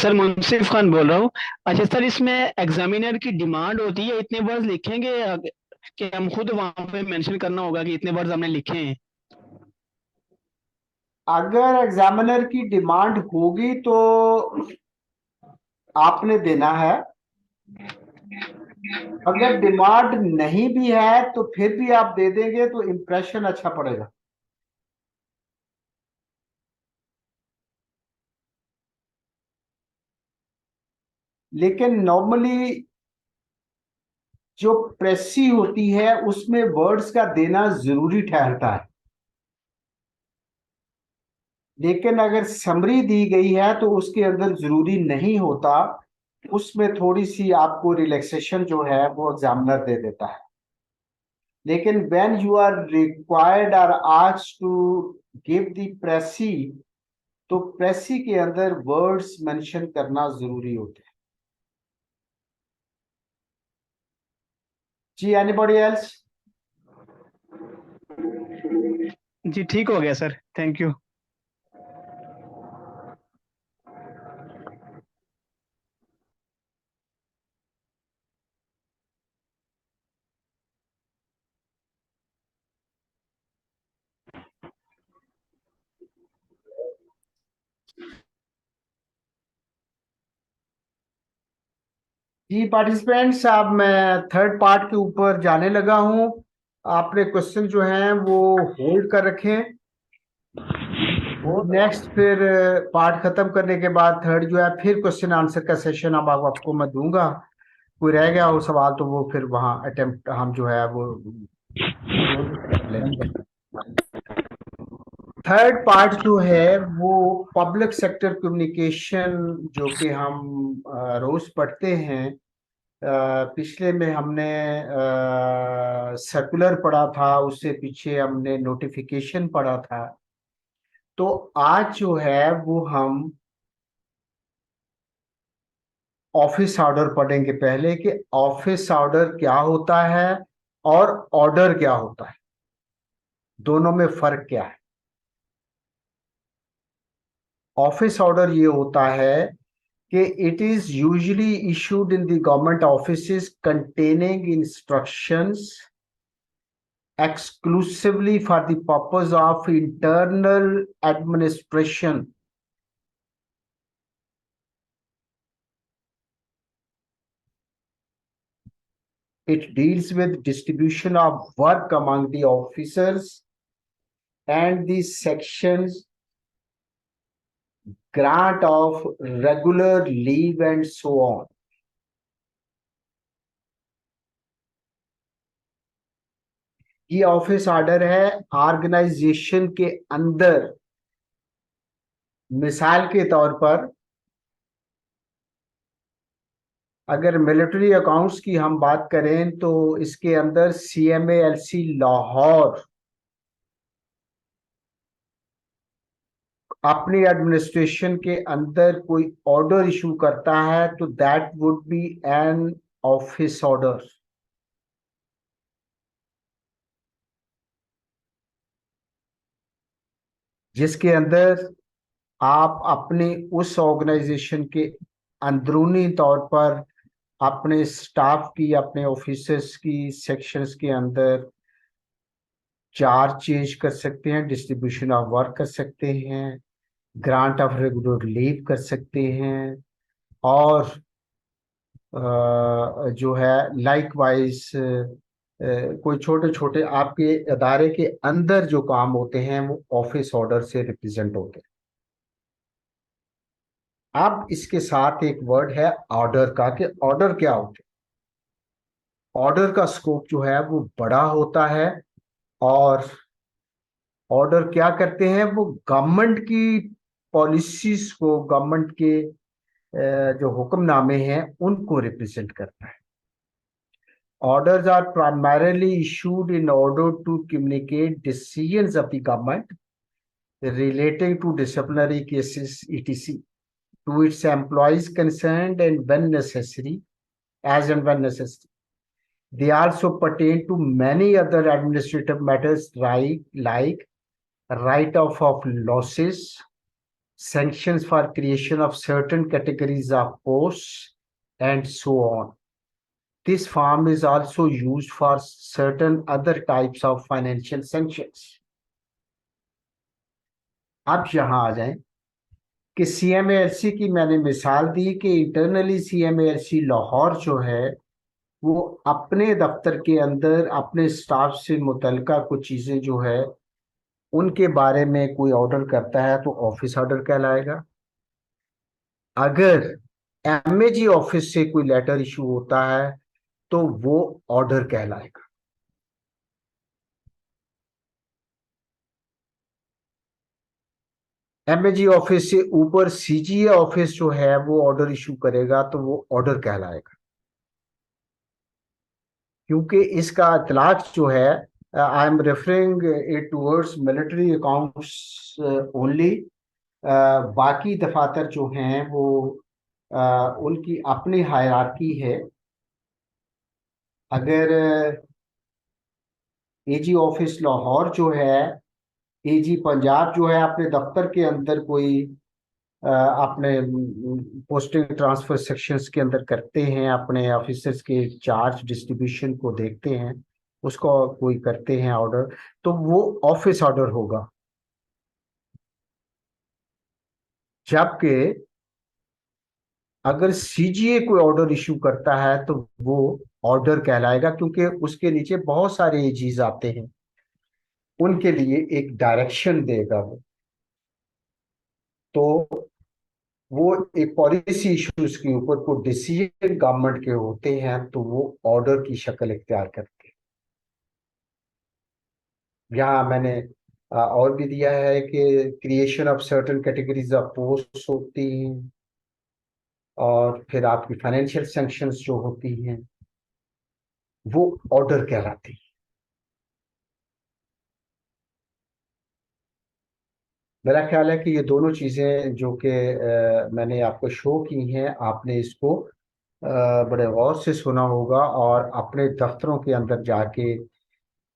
Sir Munsif Khan बोल रहा हूँ। अच्छा सर, इसमें एग्जामिनर की डिमांड होती है इतने वर्ड्स लिखेंगे कि हम खुद वहां पे मेंशन करना होगा कि इतने वर्ड्स हमने लिखे हैं? अगर एग्जामिनर की डिमांड होगी तो आपने देना है। अगर डिमांड नहीं भी है तो फिर भी आप दे देंगे तो इम्प्रेशन अच्छा पड़ेगा। लेकिन नॉर्मली जो प्रेसी होती है उसमें वर्ड्स का देना जरूरी ठहरता है। लेकिन अगर समरी दी गई है तो उसके अंदर जरूरी नहीं होता, उसमें थोड़ी सी आपको रिलैक्सेशन जो है वो एग्जामिनर दे देता है। लेकिन when you are required are asked to give the precis, तो प्रेसी के अंदर वर्ड्स मेंशन करना जरूरी होते हैं। जी एनीबॉडी एल्स? जी ठीक हो गया सर, थैंक यू। जी पार्टिसिपेंट्स, अब मैं थर्ड पार्ट के ऊपर जाने लगा हूं। आपने क्वेश्चन जो हैं वो होल्ड कर रखें। नेक्स्ट फिर पार्ट खत्म करने के बाद थर्ड जो है फिर क्वेश्चन आंसर का सेशन अब आपको मैं दूंगा। कोई रह गया हो सवाल तो वो फिर वहाँ अटेम्प्ट हम जो है वो लेंगे। थर्ड पार्ट जो है वो पब्लिक सेक्टर कम्युनिकेशन, जो कि हम रोज पढ़ते हैं। पिछले में हमने सर्कुलर पढ़ा था, उससे पीछे हमने नोटिफिकेशन पढ़ा था। तो आज जो है वो हम ऑफिस ऑर्डर पढ़ेंगे पहले, कि ऑफिस ऑर्डर क्या होता है और ऑर्डर क्या होता है, दोनों में फर्क क्या है। ऑफिस ऑर्डर ये होता है कि it is usually issued in the government offices containing instructions exclusively for the purpose of internal administration. It deals with distribution of work among the officers and the sections, grant of regular leave and so on. ये office order है organisation के अंदर। मिसाल के तौर पर अगर military accounts की हम बात करें तो इसके अंदर CMALC लाहौर अपनी एडमिनिस्ट्रेशन के अंदर कोई ऑर्डर इशू करता है तो that would be an office order. जिसके अंदर आप अपने उस ऑर्गेनाइजेशन के अंदरूनी तौर पर अपने स्टाफ की, अपने ऑफिसर्स की सेक्शंस के अंदर चार्ज चेंज कर सकते हैं, डिस्ट्रीब्यूशन ऑफ वर्क कर सकते हैं, ग्रांट ऑफ रेगुलर लीव कर सकते हैं, और जो है लाइकवाइज कोई छोटे छोटे आपके अदारे के अंदर जो काम होते हैं वो ऑफिस ऑर्डर से रिप्रेजेंट होते हैं। अब इसके साथ एक वर्ड है ऑर्डर का, कि ऑर्डर क्या होते हैं। ऑर्डर का स्कोप जो है वो बड़ा होता है, और ऑर्डर क्या करते हैं, वो गवर्नमेंट की पॉलिसीज को, गवर्नमेंट के जो हुक्मनामे हैं उनको रिप्रेजेंट करता है। Orders are primarily issued in order to communicate decisions of the government relating to disciplinary cases, etc., to its employees concerned and when necessary, as and when necessary. They also pertain to many other administrative matters like write-off of losses, sanctions for creation of certain categories of posts, and so on. This form is also used for certain other types of financial sanctions. अब यहां आ जाएं कि CMLC की मैंने मिसाल दी कि internally CMLC Lahore जो है वो अपने दफ्तर के अंदर अपने स्टाफ से मुतलका कुछ चीजें जो है उनके बारे में कोई ऑर्डर करता है तो ऑफिस ऑर्डर कहलाएगा। अगर एमएजी ऑफिस से कोई लेटर इशू होता है तो वो ऑर्डर कहलाएगा। एमएजी ऑफिस से ऊपर सीजीए ऑफिस जो है वो ऑर्डर इशू करेगा तो वो ऑर्डर कहलाएगा, क्योंकि इसका इतलाक जो है, I am referring it towards military accounts only. बाकी दफातर जो हैं वो उनकी अपनी हायरार्की है। अगर एजी ऑफिस लाहौर जो है, एजी पंजाब जो है अपने दफ्तर के अंदर कोई अपने पोस्टिंग ट्रांसफर सेक्शंस के अंदर करते हैं, अपने ऑफिसर्स के चार्ज डिस्ट्रीब्यूशन को देखते हैं, उसको कोई करते हैं ऑर्डर, तो वो ऑफिस ऑर्डर होगा। जबकि अगर सीजीए कोई ऑर्डर इशू करता है तो वो ऑर्डर कहलाएगा, क्योंकि उसके नीचे बहुत सारे एजीज आते हैं, उनके लिए एक डायरेक्शन देगा वो, तो वो एक पॉलिसी इश्यूज के ऊपर कोई डिसीजन गवर्नमेंट के होते हैं तो वो ऑर्डर की शक्ल इख्तियार करते हैं। यहाँ मैंने और भी दिया है कि creation of certain categories of post होती हैं, और फिर आपकी फाइनेंशियल सैंक्शंस जो होती हैं वो ऑर्डर कहलाती है। मेरा ख्याल है कि ये दोनों चीजें जो कि मैंने आपको शो की हैं, आपने इसको बड़े गौर से सुना होगा, और अपने दफ्तरों के अंदर जाके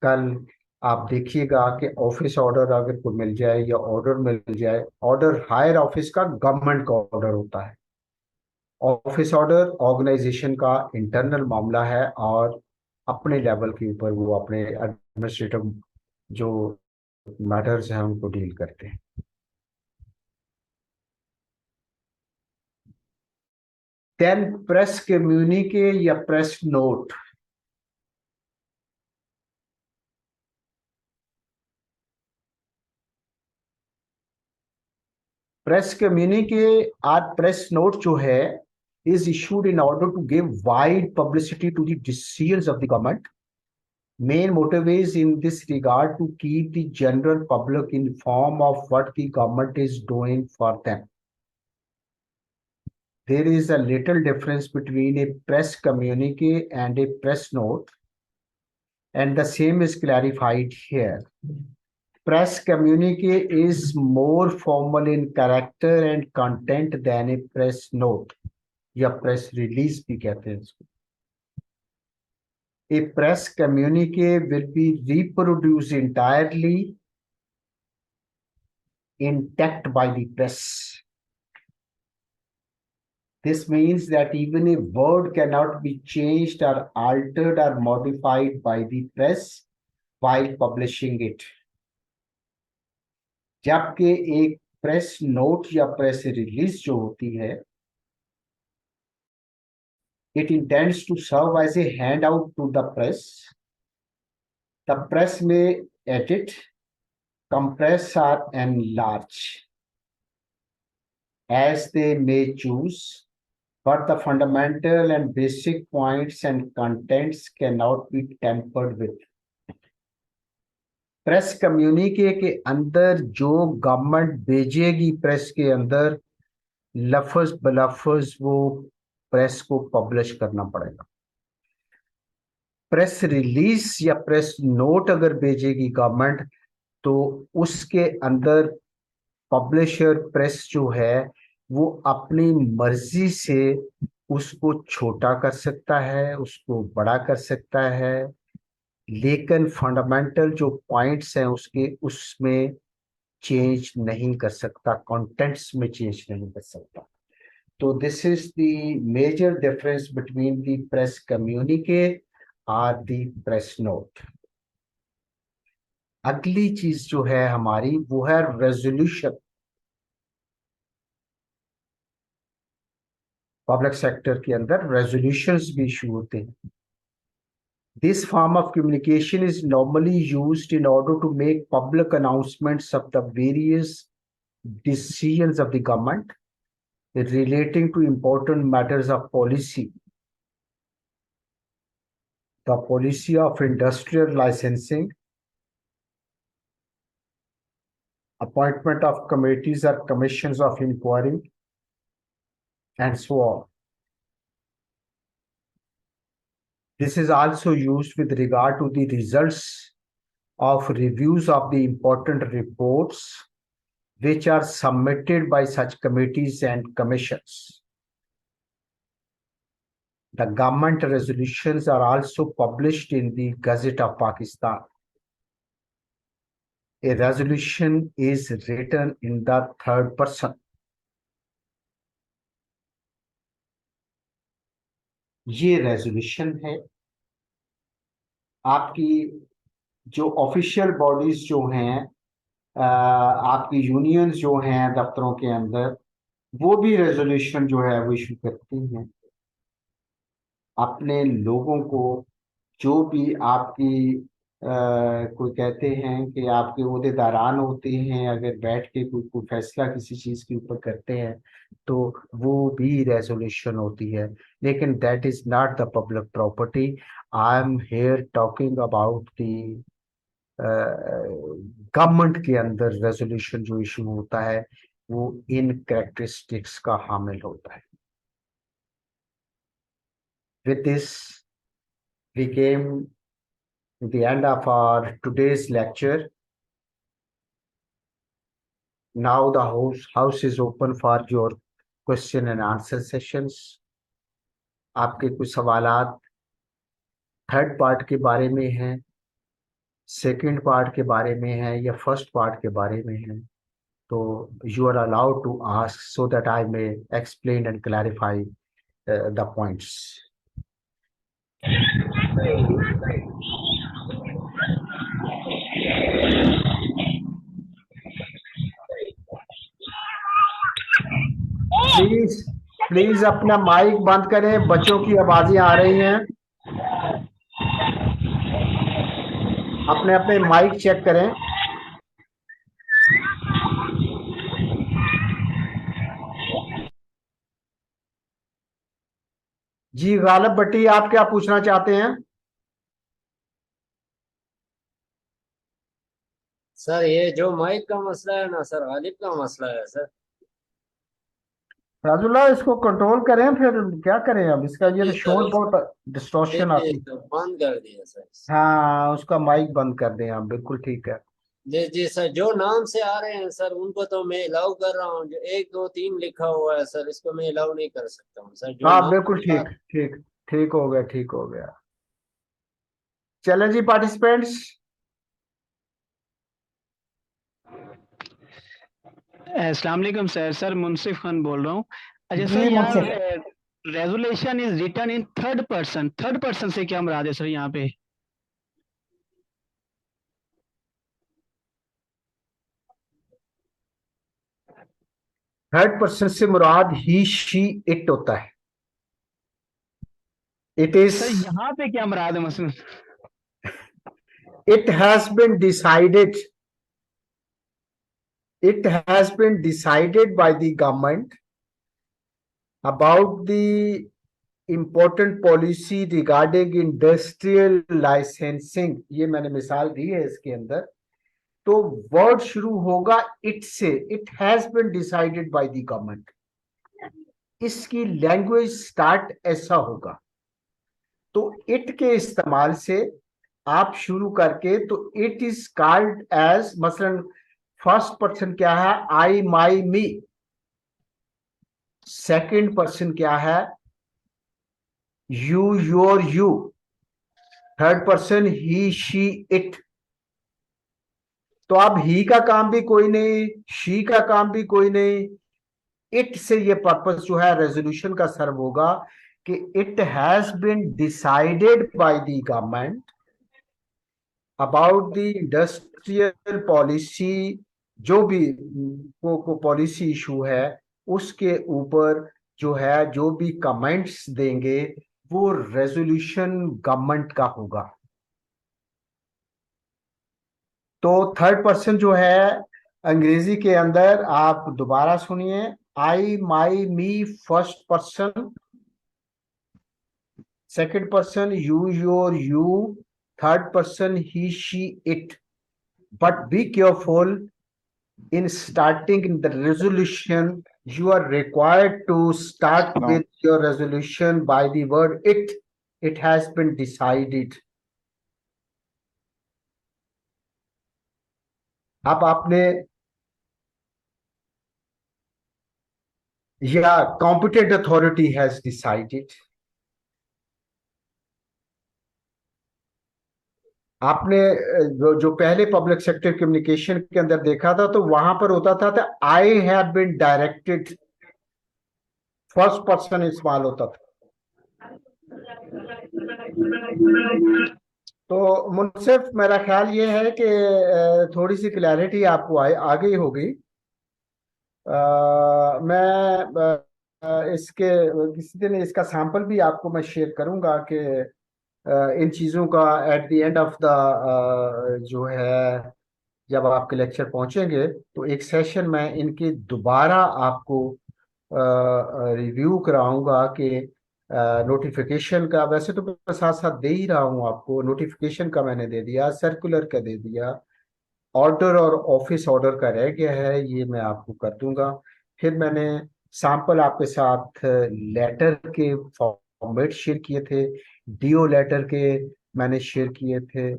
कल आप देखिएगा कि ऑफिस ऑर्डर अगर कोई मिल जाए या ऑर्डर मिल जाए, ऑर्डर हायर ऑफिस का गवर्नमेंट का ऑर्डर होता है। ऑफिस ऑर्डर ऑर्गेनाइजेशन का इंटरनल मामला है, और अपने लेवल के ऊपर वो अपने एडमिनिस्ट्रेटिव जो मैटर्स हैं उनको डील करते हैं। देन प्रेस कम्युनिके या प्रेस नोट। प्रेस कम्युनिके और प्रेस नोट जो है is issued in order to give wide publicity to the decisions of the government. Main motive is in this regard to keep the general public informed of what the government is doing for them. There is a little difference between a press communique and a press note, and the same is clarified here. Press communique is more formal in character and content than a press note, या press release भी कहते हैं इसको। A press communique will be reproduced entirely intact by the press. This means that even a word cannot be changed or altered or modified by the press while publishing it. जबकि एक press note या press release जो होती है, it intends to serve as a handout to the press. The press may edit, compress or enlarge as they may choose, but the fundamental and basic points and contents cannot be tampered with. Press communique के अंदर जो government भेजेगी press के अंदर लफ्ज बलफ्ज वो press को publish करना पड़ेगा। प्रेस रिलीज या प्रेस नोट अगर भेजेगी गवर्नमेंट तो उसके अंदर पब्लिशर प्रेस जो है वो अपनी मर्जी से उसको छोटा कर सकता है, उसको बड़ा कर सकता है, लेकिन फंडामेंटल जो पॉइंट्स हैं उसके उसमें चेंज नहीं कर सकता, कंटेंट्स में चेंज नहीं कर सकता। तो this is the major difference between the press communique और द प्रेस नोट। अगली चीज जो है हमारी वो है रेजोल्यूशन। पब्लिक सेक्टर के अंदर रेजोल्यूशंस भी इशू होते हैं। This form of communication is normally used in order to make public announcements of the various decisions of the government relating to important matters of policy. The policy of industrial licensing, appointment of committees or commissions of inquiry, and so on. This is also used with regard to the results of reviews of the important reports which are submitted by such committees and commissions. The government resolutions are also published in the Gazette of Pakistan. A resolution is written in the third person. ये resolution है। आपकी जो official bodies जो हैं, आपकी unions जो हैं दफ्तरों के अंदर, वो भी रेजोल्यूशन जो है वो इशू करती हैं अपने लोगों को। जो भी आपकी कोई कहते हैं कि आपके ओहदेदारान होते हैं, अगर बैठ के कोई फैसला किसी चीज के ऊपर करते हैं तो वो भी रेजोल्यूशन होती है, लेकिन that is not the public property. I am here talking about the government के अंदर रेजोल्यूशन जो इशू होता है वो इन कैरेक्टरिस्टिक्स का हामिल होता है। With this, we came to the end of our today's lecture. Now the house is open for your question and answer sessions. आपके कुछ सवालात थर्ड पार्ट के बारे में हैं, सेकंड पार्ट के बारे में है या फर्स्ट पार्ट के बारे में है, तो you are allowed to ask so that I may explain and clarify the points. Please अपना माइक बंद करें, बच्चों की आवाजें आ रही हैं। अपने अपने माइक चेक करें। जी गालिब भट्टी, आप क्या पूछना चाहते हैं? सर ये जो माइक का मसला है ना सर, गालिब का मसला है सर। राजुल्ला, इसको कंट्रोल करें, फिर क्या करें अब इसका, ये तो शोर बहुत डिस्टॉर्शन आती है। तो बंद कर दिया सर। हाँ, उसका माइक बंद कर दें आप, बिल्कुल ठीक है। जी जी सर, जो नाम से आ रहे हैं सर उनको तो मैं अलाउ कर रहा हूँ। जो 1 2 3 लिखा हुआ है सर, इसको मैं अलाउ नहीं कर सकता हूँ सर। हाँ बिल्कुल ठीक ठीक ठीक हो गया, ठीक हो गया। चलें जी पार्टिसिपेंट्स। अस्सलाम वालेकुम सर। सर मुनसिफ खान बोल रहा हूँ। अच्छा सर, यहाँ resolution is written in third person. Third person से क्या मुराद है सर यहाँ पे? थर्ड पर्सन से मुराद ही शी इट होता है। इट इज सर यहाँ पे क्या मुराद है मसलन? It has been decided, it has been decided by the government about the important policy regarding industrial licensing, ये मैंने मिसाल दी है इसके अंदर। तो वर्ड शुरू होगा इट से, it has been decided by the government. इसकी लैंग्वेज स्टार्ट ऐसा होगा। तो इट के इस्तेमाल से आप शुरू करके, तो इट इज कॉल्ड एज, मसलन फर्स्ट पर्सन क्या है, आई माई मी। सेकंड पर्सन क्या है, you your you. Third person he she it. तो अब ही का काम भी कोई नहीं, शी का काम भी कोई नहीं। इट से ये पर्पस जो है रेजोल्यूशन का सर्व होगा कि it has been decided by the government about the industrial policy. जो भी को पॉलिसी इशू है उसके ऊपर जो है, जो भी कमेंट्स देंगे वो रेजोल्यूशन गवर्नमेंट का होगा। तो थर्ड पर्सन जो है अंग्रेजी के अंदर, आप दोबारा सुनिए, I my me first person, second person you your you, third person he she it. But be careful in starting in the resolution, you are required to start with your resolution by the word it. It has been decided. अब आपने या competent authority has decided, आपने जो पहले public sector communication के अंदर देखा था तो वहां पर होता था I have been directed, first person इस्तेमाल होता था। तो मुनसिफ, मेरा ख्याल ये है कि थोड़ी सी क्लैरिटी आपको आ गई होगी। मैं इसके किसी दिन इसका सैंपल भी आपको मैं शेयर करूंगा कि इन चीज़ों का at the end of the जो है, जब आपके लेक्चर पहुंचेंगे तो एक सेशन में इनके दोबारा आपको रिव्यू कराऊंगा कि नोटिफिकेशन का, वैसे तो मैं साथ साथ दे ही रहा हूं आपको, नोटिफिकेशन का मैंने दे दिया, सर्कुलर का दे दिया, ऑर्डर और ऑफिस ऑर्डर का रह गया है, ये मैं आपको कर दूंगा। फिर मैंने सैंपल आपके साथ लेटर के फॉर्मेट शेयर किए थे, डीओ लेटर के मैंने शेयर किए थे,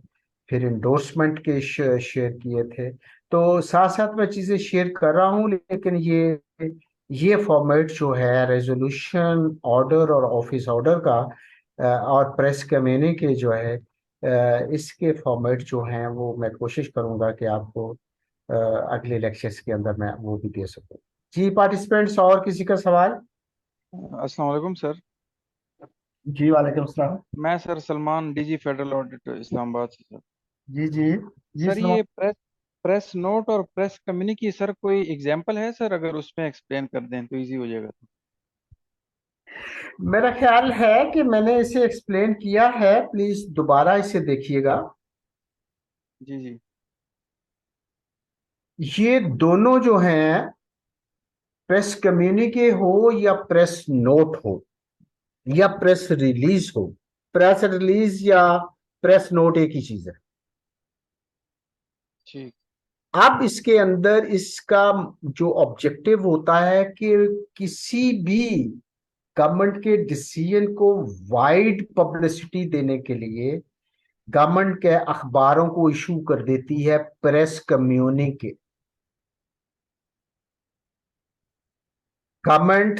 फिर इंडोर्समेंट के शेयर किए थे। तो साथ साथ मैं चीजें शेयर कर रहा हूँ, लेकिन ये फॉर्मेट जो है रेजोल्यूशन, ऑर्डर और ऑफिस ऑर्डर का और प्रेस कम्युनिके जो है, इसके फॉर्मेट जो हैं वो मैं कोशिश करूंगा कि आपको अगले लेक्चर्स के अंदर मैं वो भी दे सकूं। जी पार्टिसिपेंट्स, और किसी का सवाल? अस्सलाम वालेकुम सर। जी वालेकुम सलाम। मैं sir Salman, DG federal audit Islamabad से सर। जी जी जी सर ये प्रेस नोट और प्रेस कम्युनिकी सर कोई एग्जांपल है सर? अगर उसमें एक्सप्लेन कर दें तो इजी हो जाएगा। मेरा ख्याल है कि मैंने इसे एक्सप्लेन किया है, प्लीज दोबारा इसे देखिएगा। जी जी। ये दोनों जो हैं, प्रेस कम्युनिके हो या प्रेस नोट हो या प्रेस रिलीज हो, प्रेस रिलीज या प्रेस नोट एक ही चीज है। ठीक। अब इसके अंदर इसका जो ऑब्जेक्टिव होता है कि किसी भी गवर्नमेंट के डिसीजन को वाइड पब्लिसिटी देने के लिए गवर्नमेंट के अखबारों को इशू कर देती है प्रेस कम्युनिके। गवर्नमेंट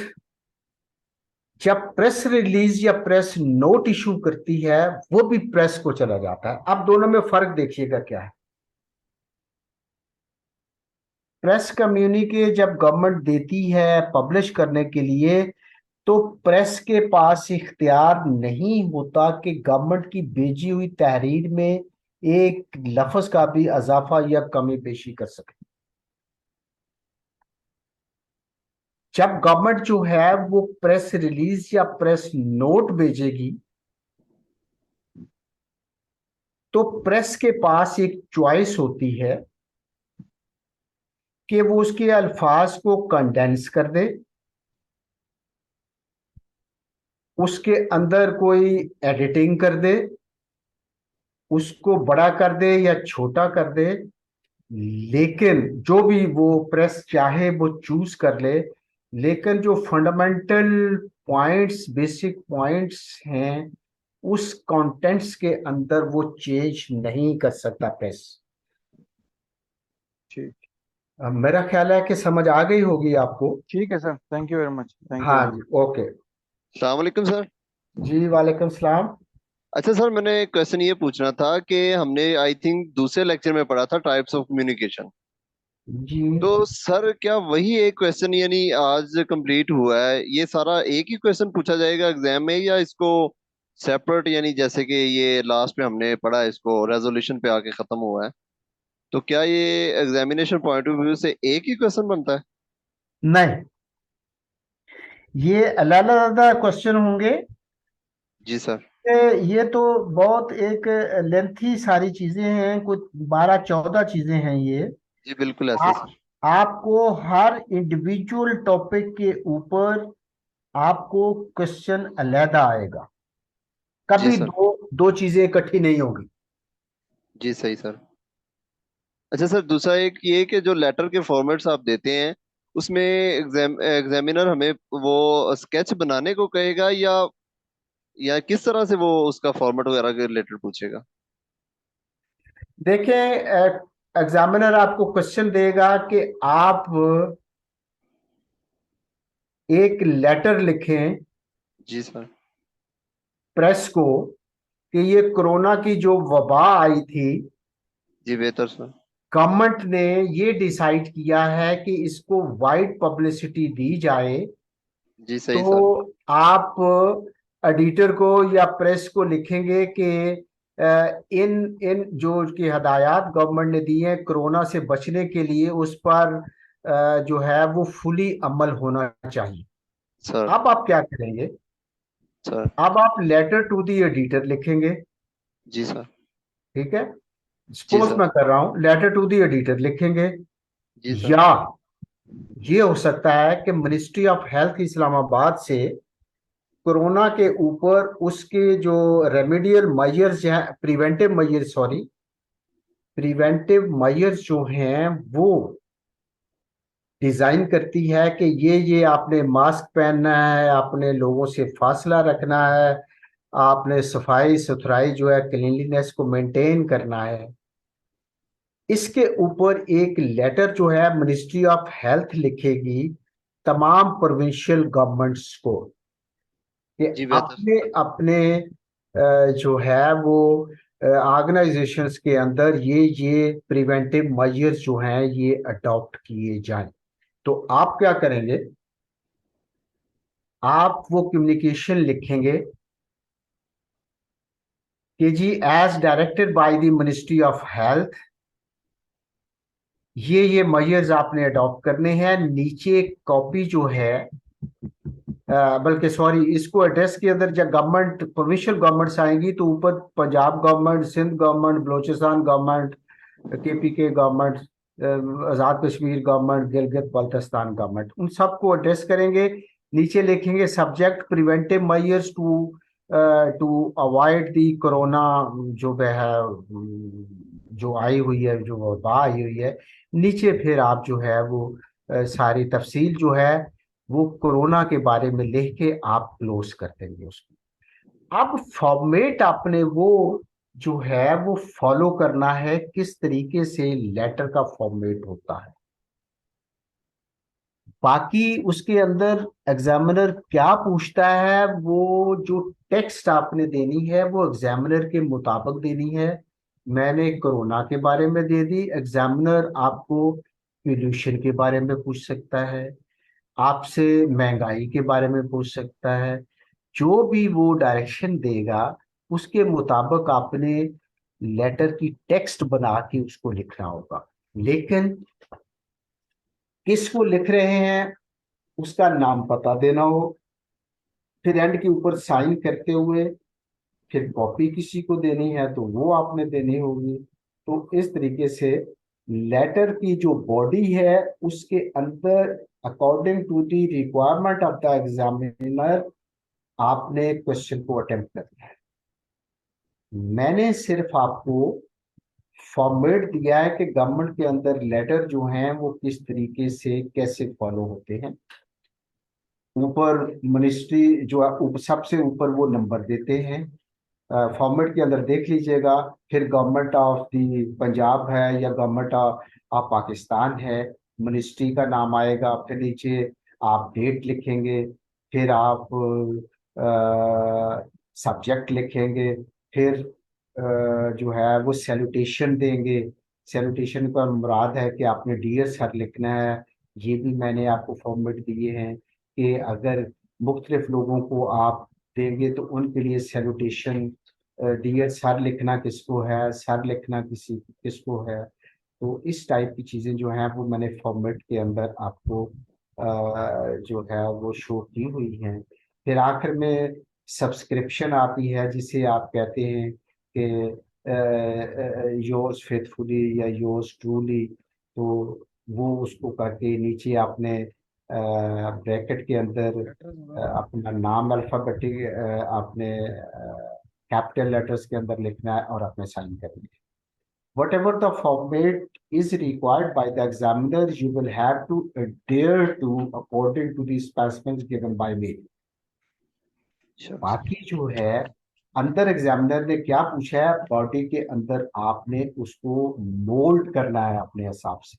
जब प्रेस रिलीज या प्रेस नोट इशू करती है वो भी प्रेस को चला जाता है। अब दोनों में फर्क देखिएगा क्या है। प्रेस कम्युनिके जब गवर्नमेंट देती है पब्लिश करने के लिए, तो प्रेस के पास इख्तियार नहीं होता कि गवर्नमेंट की भेजी हुई तहरीर में एक लफ्ज का भी इजाफा या कमी पेशी कर सके। जब गवर्नमेंट जो है वो प्रेस रिलीज या प्रेस नोट भेजेगी, तो प्रेस के पास एक चॉइस होती है कि वो उसके अल्फाज को कंडेंस कर दे उसके अंदर कोई एडिटिंग कर दे, उसको बड़ा कर दे या छोटा कर दे, लेकिन जो भी वो प्रेस चाहे वो चूज कर ले, लेकिन जो फंडामेंटल पॉइंट्स, बेसिक पॉइंट्स हैं, उस कंटेंट्स के अंदर वो चेंज नहीं कर सकता प्रेस। ठीक। मेरा ख्याल है कि समझ आ गई होगी आपको। ठीक है sir, thank you very much, thank you हाँ वेरी जी, मच। ओके। अस्सलाम वालेकुम सर। जी वालेकुम सलाम। अच्छा सर, मैंने क्वेश्चन ये पूछना था कि हमने आई थिंक दूसरे लेक्चर में पढ़ा था टाइप्स ऑफ कम्युनिकेशन। जी तो सर क्या वही एक क्वेश्चन यानी आज कंप्लीट हुआ है, ये सारा एक ही क्वेश्चन पूछा जाएगा एग्जाम में, या इसको सेपरेट, यानी जैसे कि ये लास्ट में हमने पढ़ा इसको रेजोल्यूशन पे आके खत्म हुआ है, तो क्या ये एग्जामिनेशन पॉइंट ऑफ व्यू से एक ही क्वेश्चन बनता है? नहीं, ये अलग अलग क्वेश्चन होंगे। जी सर। ये तो बहुत एक लेंथी सारी चीजें हैं, कुछ 12-14 चीजें हैं ये। जी बिल्कुल ऐसे ही आप सर। आपको हर इंडिविजुअल टॉपिक के ऊपर आपको क्वेश्चन अलहदा आएगा, जी कभी सर। दो दो चीजें इकट्ठी नहीं होगी। जी सही सर। अच्छा सर, दूसरा एक ये कि जो लेटर के फॉर्मेट्स आप देते हैं उसमें एग्जामिनर हमें वो स्केच बनाने को कहेगा, या किस तरह से वो उसका फॉर्मेट वगैरह के रिलेटेड पूछेगा? देखें, एग्जामिनर आपको क्वेश्चन देगा कि आप एक लेटर लिखें जी सर। प्रेस को कि ये कोरोना की जो वबा आई थी, जी बेहतर सर। गवर्नमेंट ने ये डिसाइड किया है कि इसको वाइड पब्लिसिटी दी जाए। जी सही सर। तो आप एडिटर को या प्रेस को लिखेंगे कि इन इन जो की हदायत गवर्नमेंट ने दी है कोरोना से बचने के लिए, उस पर जो है वो फुली अमल होना चाहिए। सर। अब आप क्या करेंगे? सर। अब आप लेटर टू दी एडिटर लिखेंगे। जी सर। ठीक है, जी सपोज सर। मैं कर रहा हूं, लेटर टू दी एडिटर लिखेंगे। जी सर। या ये हो सकता है कि मिनिस्ट्री ऑफ हेल्थ इस्लामाबाद से कोरोना के ऊपर उसके जो रेमेडियल मेजर्स हैं, preventive measures, sorry, preventive measures जो हैं वो डिजाइन करती है कि ये आपने मास्क पहनना है, आपने लोगों से फासला रखना है, आपने सफाई सुथराई जो है क्लीनलीनेस को मेंटेन करना है। इसके ऊपर एक लेटर जो है मिनिस्ट्री ऑफ हेल्थ लिखेगी तमाम प्रोविंशियल गवर्नमेंट्स को कि जी बेहतर अपने सर। अपने जो है वो ऑर्गेनाइजेशंस के अंदर ये प्रिवेंटिव मेजर्स जो हैं ये अडॉप्ट किए जाएं। तो आप क्या करेंगे? आप वो कम्युनिकेशन लिखेंगे कि जी as directed by the ministry of health, ये मेजर्स आपने अडॉप्ट करने हैं। नीचे कॉपी जो है, बल्कि सॉरी, इसको एड्रेस के अंदर जब गवर्नमेंट प्रोविंशियल गवर्नमेंट्स आएंगी तो ऊपर Punjab government, Sindh government, Balochistan government, KPK government, Azad Kashmir government, Gilgit Baltistan government, उन सबको एड्रेस करेंगे। नीचे लिखेंगे subject preventive measures to to avoid the corona, जो है जो आई हुई है, जो वबा आई हुई है। नीचे फिर आप जो है वो सारी तफसील जो है वो कोरोना के बारे में लिख के आप क्लोज कर देंगे उसको। अब फॉर्मेट आपने वो जो है वो फॉलो करना है, किस तरीके से लेटर का फॉर्मेट होता है। बाकी उसके अंदर एग्जामिनर क्या पूछता है, वो जो टेक्स्ट आपने देनी है वो एग्जामिनर के मुताबिक देनी है। मैंने कोरोना के बारे में दे दी, एग्जामिनर आपको पोल्यूशन के बारे में पूछ सकता है, आपसे महंगाई के बारे में पूछ सकता है। जो भी वो डायरेक्शन देगा उसके मुताबिक आपने लेटर की टेक्स्ट बना के उसको लिखना होगा। लेकिन किसको लिख रहे हैं उसका नाम पता देना हो, फिर एंड के ऊपर साइन करते हुए फिर कॉपी किसी को देनी है तो वो आपने देनी होगी। तो इस तरीके से लेटर की जो बॉडी है उसके अंदर according to the requirement of the examiner आपने क्वेश्चन को अटेम्प्ट करना है। मैंने सिर्फ आपको फॉर्मेट दिया है कि गवर्नमेंट के अंदर लेटर जो हैं वो किस तरीके से कैसे फॉलो होते हैं। ऊपर मिनिस्ट्री जो है सबसे ऊपर वो नंबर देते हैं, फॉर्मेट के अंदर देख लीजिएगा। फिर गवर्नमेंट ऑफ दी पंजाब है या गवर्नमेंट ऑफ पाकिस्तान है, मिनिस्ट्री का नाम आएगा, फिर नीचे आप डेट लिखेंगे, फिर आप सब्जेक्ट लिखेंगे, फिर जो है वो सैल्यूटेशन देंगे। सैल्यूटेशन का मुराद है कि आपने डियर सर लिखना है। ये भी मैंने आपको फॉर्मेट दिए हैं कि अगर मुख्तलिफ लोगों को आप देंगे तो उनके लिए सैल्यूटेशन, डियर सर लिखना किसको है, सर लिखना किसको है। तो इस टाइप की चीज़ें जो हैं वो मैंने फॉर्मेट के अंदर आपको जो है वो शो की हुई हैं। फिर आखिर में सब्सक्रिप्शन आती है जिसे आप कहते हैं कि योर्स फेथफुली या योर्स ट्रूली। तो वो उसको करके नीचे आपने ब्रैकेट के अंदर अपना नाम अल्फ़ाबेटिक आपने कैपिटल लेटर्स के अंदर लिखना है और अपने साइन करने हैं। Whatever the format is required by the examiner, you will have to adhere to according to the specimens given by me. बाकी जो है अंदर एग्जामिनर ने क्या पूछा है, बॉडी के अंदर आपने उसको मोल्ड करना है अपने हिसाब से।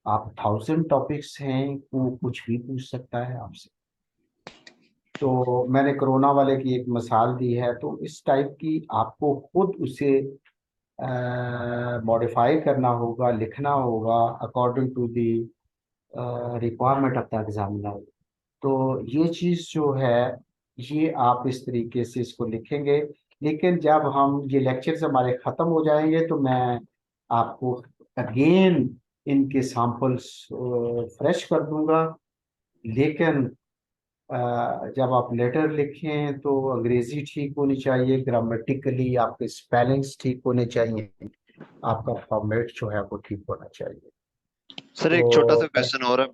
आप 1000 टॉपिक्स हैं, वो कुछ भी पूछ सकता है आपसे। तो मैंने कोरोना वाले की एक मिसाल दी है, तो इस टाइप की आपको खुद उसे मॉडिफाई करना होगा, लिखना होगा according to the requirement of the examiner. तो ये चीज़ जो है ये आप इस तरीके से इसको लिखेंगे। लेकिन जब हम ये लेक्चर्स हमारे ख़त्म हो जाएंगे तो मैं आपको अगेन इनके सैंपल्स फ्रेश कर दूंगा। लेकिन जब आप लेटर लिखें तो अंग्रेजी ठीक होनी चाहिए, ग्रामेटिकली आपके स्पेलिंग्स ठीक होने चाहिए, आपका फॉर्मेट जो है वो ठीक होना चाहिए। सर एक छोटा सा क्वेश्चन और है।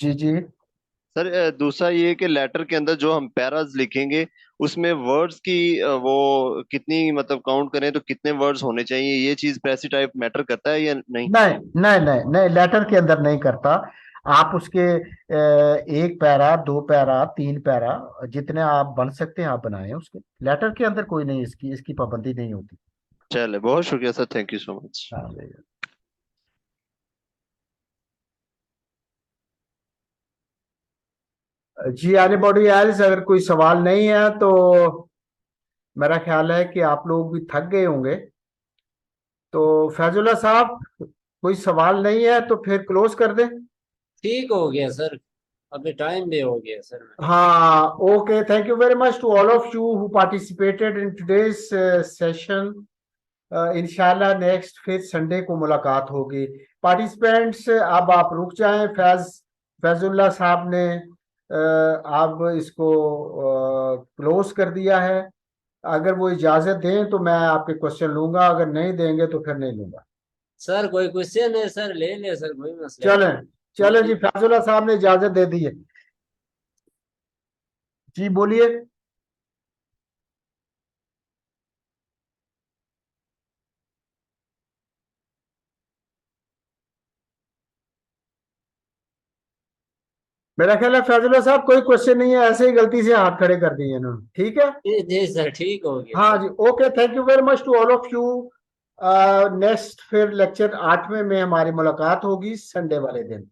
जी जी सर दूसरा ये कि लेटर के अंदर जो हम पैराज लिखेंगे उसमें वर्ड्स की वो कितनी मतलब काउंट करें तो कितने वर्ड्स होने चाहिए, ये चीज प्रेसी टाइप मैटर करता है या नहीं? नहीं नहीं नहीं नहीं, लेटर के अंदर नहीं करता। आप उसके एक पैरा, दो पैरा, तीन पैरा, जितने आप बन सकते हैं आप बनाएं। उसके लेटर के अंदर कोई नहीं, इसकी इसकी पाबंदी नहीं होती। चले, बहुत शुक्रिया sir, thank you so much. हाँ। जी एनीबॉडी एल्स, अगर कोई सवाल नहीं है तो मेरा ख्याल है कि आप लोग भी थक गए होंगे। तो फैजुल्ला साहब, कोई सवाल नहीं है तो फिर क्लोज कर दें। ठीक हो गया सर, अभी टाइम भी हो गया सर। हाँ, okay, thank you very much to all of you who participated in today's session. इंशाल्लाह नेक्स्ट फिर संडे को मुलाकात होगी। पार्टिसिपेंट्स अब आप रुक जाएं। फैजुल्ला साहब ने अब इसको क्लोज कर दिया है। अगर वो इजाजत दें तो मैं आपके क्वेश्चन लूंगा, अगर नहीं देंगे तो फिर नहीं लूंगा। सर कोई क्वेश्चन है सर, ले ले सर, कोई मसला नहीं। चलें चलें जी, फैजुल्ला साहब ने इजाजत दे दी है। जी बोलिए। मेरा ख्याल है फैजुल्ला साहब कोई क्वेश्चन नहीं है, ऐसे ही गलती से हाथ खड़े कर दिए इन्होंने। ठीक है, जी जी सर, ठीक हो गया। हाँ जी, okay, thank you very much to all of you. Next फिर लेक्चर 8वें में हमारी मुलाकात होगी संडे वाले दिन।